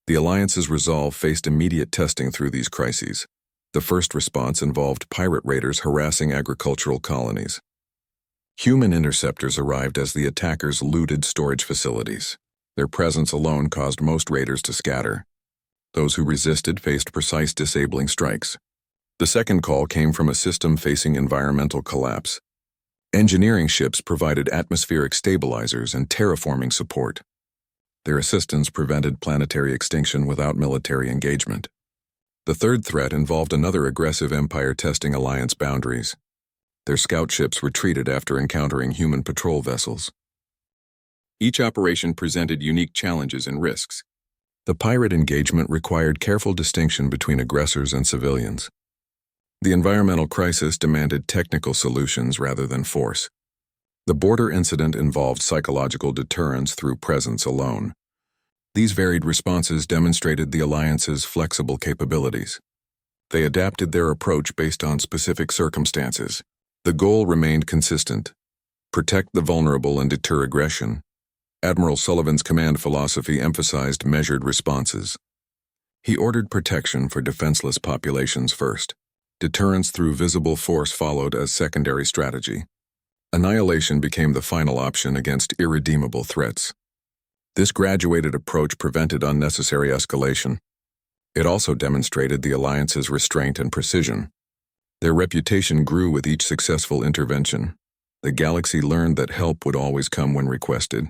S1: The Alliance's resolve faced immediate testing through these crises. The first response involved pirate raiders harassing agricultural colonies. Human interceptors arrived as the attackers looted storage facilities. Their presence alone caused most raiders to scatter. Those who resisted faced precise disabling strikes. The second call came from a system facing environmental collapse. Engineering ships provided atmospheric stabilizers and terraforming support. Their assistance prevented planetary extinction without military engagement. The third threat involved another aggressive empire testing Alliance boundaries. Their scout ships retreated after encountering human patrol vessels. Each operation presented unique challenges and risks. The pirate engagement required careful distinction between aggressors and civilians. The environmental crisis demanded technical solutions rather than force. The border incident involved psychological deterrence through presence alone. These varied responses demonstrated the Alliance's flexible capabilities. They adapted their approach based on specific circumstances. The goal remained consistent: protect the vulnerable and deter aggression. Admiral Sullivan's command philosophy emphasized measured responses. He ordered protection for defenseless populations first. Deterrence through visible force followed as secondary strategy. Annihilation became the final option against irredeemable threats. This graduated approach prevented unnecessary escalation. It also demonstrated the Alliance's restraint and precision. Their reputation grew with each successful intervention. The galaxy learned that help would always come when requested.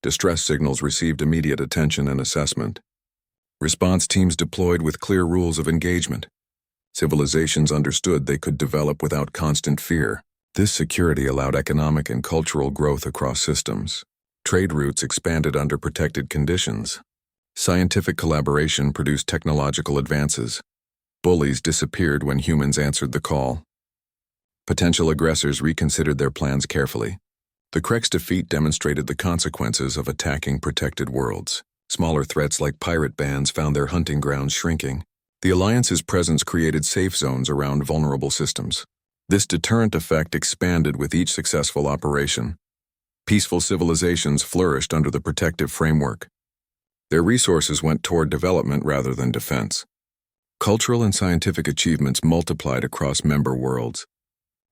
S1: Distress signals received immediate attention and assessment. Response teams deployed with clear rules of engagement. Civilizations understood they could develop without constant fear. This security allowed economic and cultural growth across systems. Trade routes expanded under protected conditions. Scientific collaboration produced technological advances. Bullies disappeared when humans answered the call. Potential aggressors reconsidered their plans carefully. The Krek's defeat demonstrated the consequences of attacking protected worlds. Smaller threats like pirate bands found their hunting grounds shrinking. The Alliance's presence created safe zones around vulnerable systems. This deterrent effect expanded with each successful operation. Peaceful civilizations flourished under the protective framework. Their resources went toward development rather than defense. Cultural and scientific achievements multiplied across member worlds.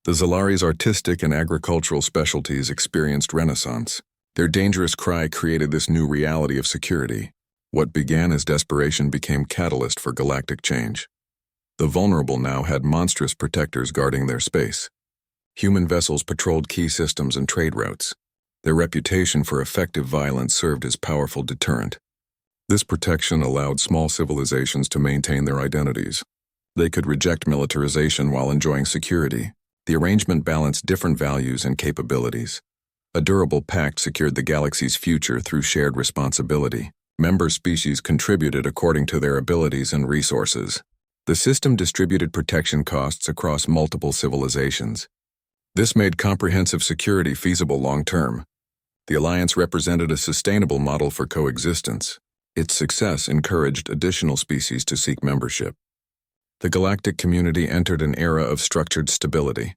S1: The Zalari's artistic and agricultural specialties experienced renaissance. Their dangerous cry created this new reality of security. What began as desperation became catalyst for galactic change. The vulnerable now had monstrous protectors guarding their space. Human vessels patrolled key systems and trade routes. Their reputation for effective violence served as powerful deterrent. This protection allowed small civilizations to maintain their identities. They could reject militarization while enjoying security. The arrangement balanced different values and capabilities. A durable pact secured the galaxy's future through shared responsibility. Member species contributed according to their abilities and resources. The system distributed protection costs across multiple civilizations. This made comprehensive security feasible long-term. The Alliance represented a sustainable model for coexistence. Its success encouraged additional species to seek membership. The galactic community entered an era of structured stability.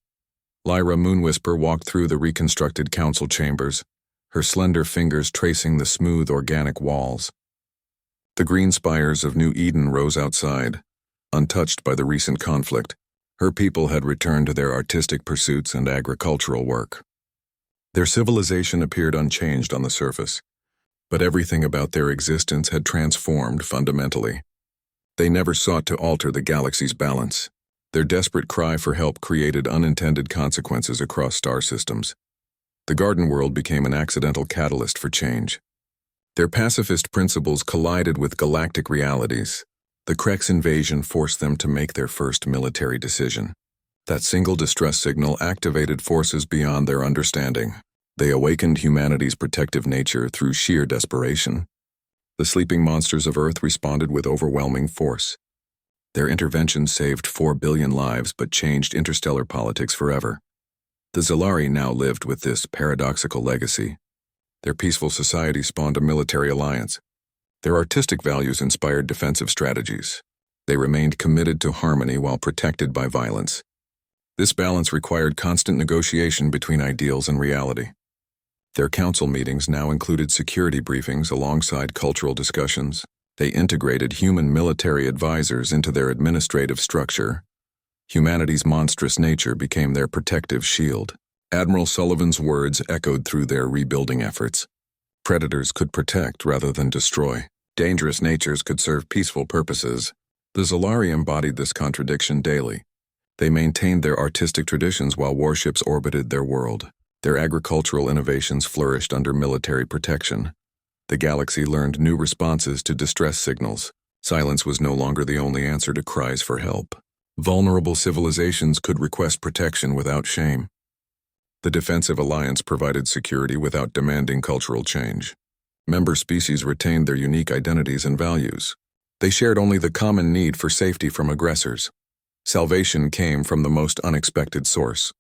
S1: Lyra Moonwhisper walked through the reconstructed council chambers, her slender fingers tracing the smooth organic walls. The green spires of New Eden rose outside, untouched by the recent conflict. Her people had returned to their artistic pursuits and agricultural work. Their civilization appeared unchanged on the surface, but everything about their existence had transformed fundamentally. They never sought to alter the galaxy's balance. Their desperate cry for help created unintended consequences across star systems. The garden world became an accidental catalyst for change. Their pacifist principles collided with galactic realities. The Krek's invasion forced them to make their first military decision. That single distress signal activated forces beyond their understanding. They awakened humanity's protective nature through sheer desperation. The sleeping monsters of Earth responded with overwhelming force. Their intervention saved 4 billion lives but changed interstellar politics forever. The Zalari now lived with this paradoxical legacy. Their peaceful society spawned a military alliance. Their artistic values inspired defensive strategies. They remained committed to harmony while protected by violence. This balance required constant negotiation between ideals and reality. Their council meetings now included security briefings alongside cultural discussions. They integrated human military advisors into their administrative structure. Humanity's monstrous nature became their protective shield. Admiral Sullivan's words echoed through their rebuilding efforts. Predators could protect rather than destroy. Dangerous natures could serve peaceful purposes. The Zalari embodied this contradiction daily. They maintained their artistic traditions while warships orbited their world. Their agricultural innovations flourished under military protection. The galaxy learned new responses to distress signals. Silence was no longer the only answer to cries for help. Vulnerable civilizations could request protection without shame. The defensive alliance provided security without demanding cultural change. Member species retained their unique identities and values. They shared only the common need for safety from aggressors. Salvation came from the most unexpected source.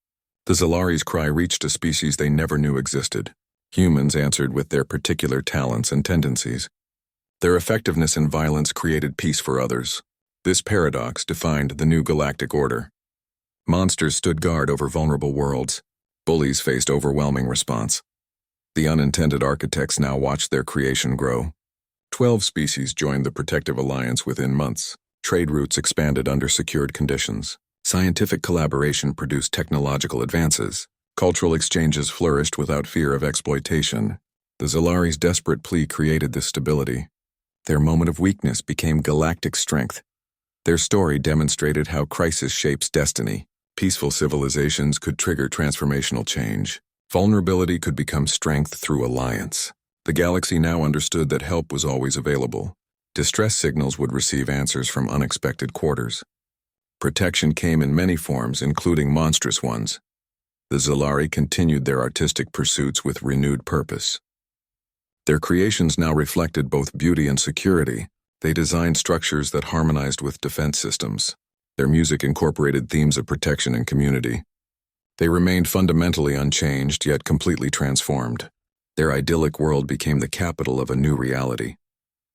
S1: The Zalari's cry reached a species they never knew existed. Humans answered with their particular talents and tendencies. Their effectiveness in violence created peace for others. This paradox defined the new galactic order. Monsters stood guard over vulnerable worlds. Bullies faced overwhelming response. The unintended architects now watched their creation grow. 12 species joined the protective alliance within months. Trade routes expanded under secured conditions. Scientific collaboration produced technological advances. Cultural exchanges flourished without fear of exploitation. The Zalari's desperate plea created this stability. Their moment of weakness became galactic strength. Their story demonstrated how crisis shapes destiny. Peaceful civilizations could trigger transformational change. Vulnerability could become strength through alliance. The galaxy now understood that help was always available. Distress signals would receive answers from unexpected quarters. Protection came in many forms, including monstrous ones. The Zalari continued their artistic pursuits with renewed purpose. Their creations now reflected both beauty and security. They designed structures that harmonized with defense systems. Their music incorporated themes of protection and community. They remained fundamentally unchanged, yet completely transformed. Their idyllic world became the capital of a new reality.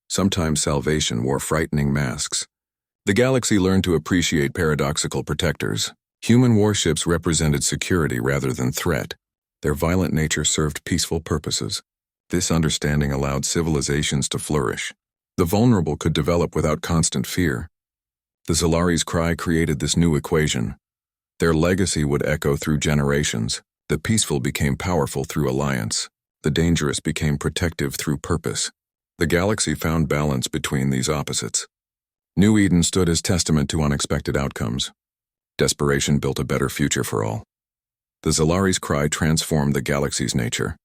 S1: Sometimes salvation wore frightening masks. The galaxy learned to appreciate paradoxical protectors. Human warships represented security rather than threat. Their violent nature served peaceful purposes. This understanding allowed civilizations to flourish. The vulnerable could develop without constant fear. The Zalari's cry created this new equation. Their legacy would echo through generations. The peaceful became powerful through alliance. The dangerous became protective through purpose. The galaxy found balance between these opposites. New Eden stood as testament to unexpected outcomes. Desperation built a better future for all. The Zalari's cry transformed the galaxy's nature.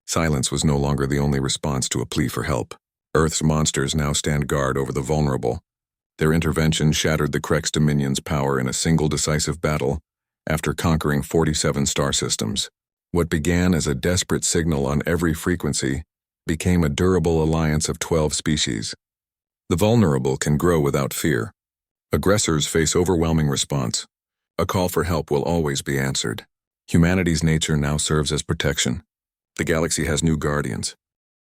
S1: Silence was no longer the only response to a plea for help. Earth's monsters now stand guard over the vulnerable. Their intervention shattered the Krex Dominion's power in a single decisive battle after conquering 47 star systems. What began as a desperate signal on every frequency became a durable alliance of 12 species. The vulnerable can grow without fear. Aggressors face overwhelming response. A call for help will always be answered. Humanity's nature now serves as protection. The galaxy has new guardians.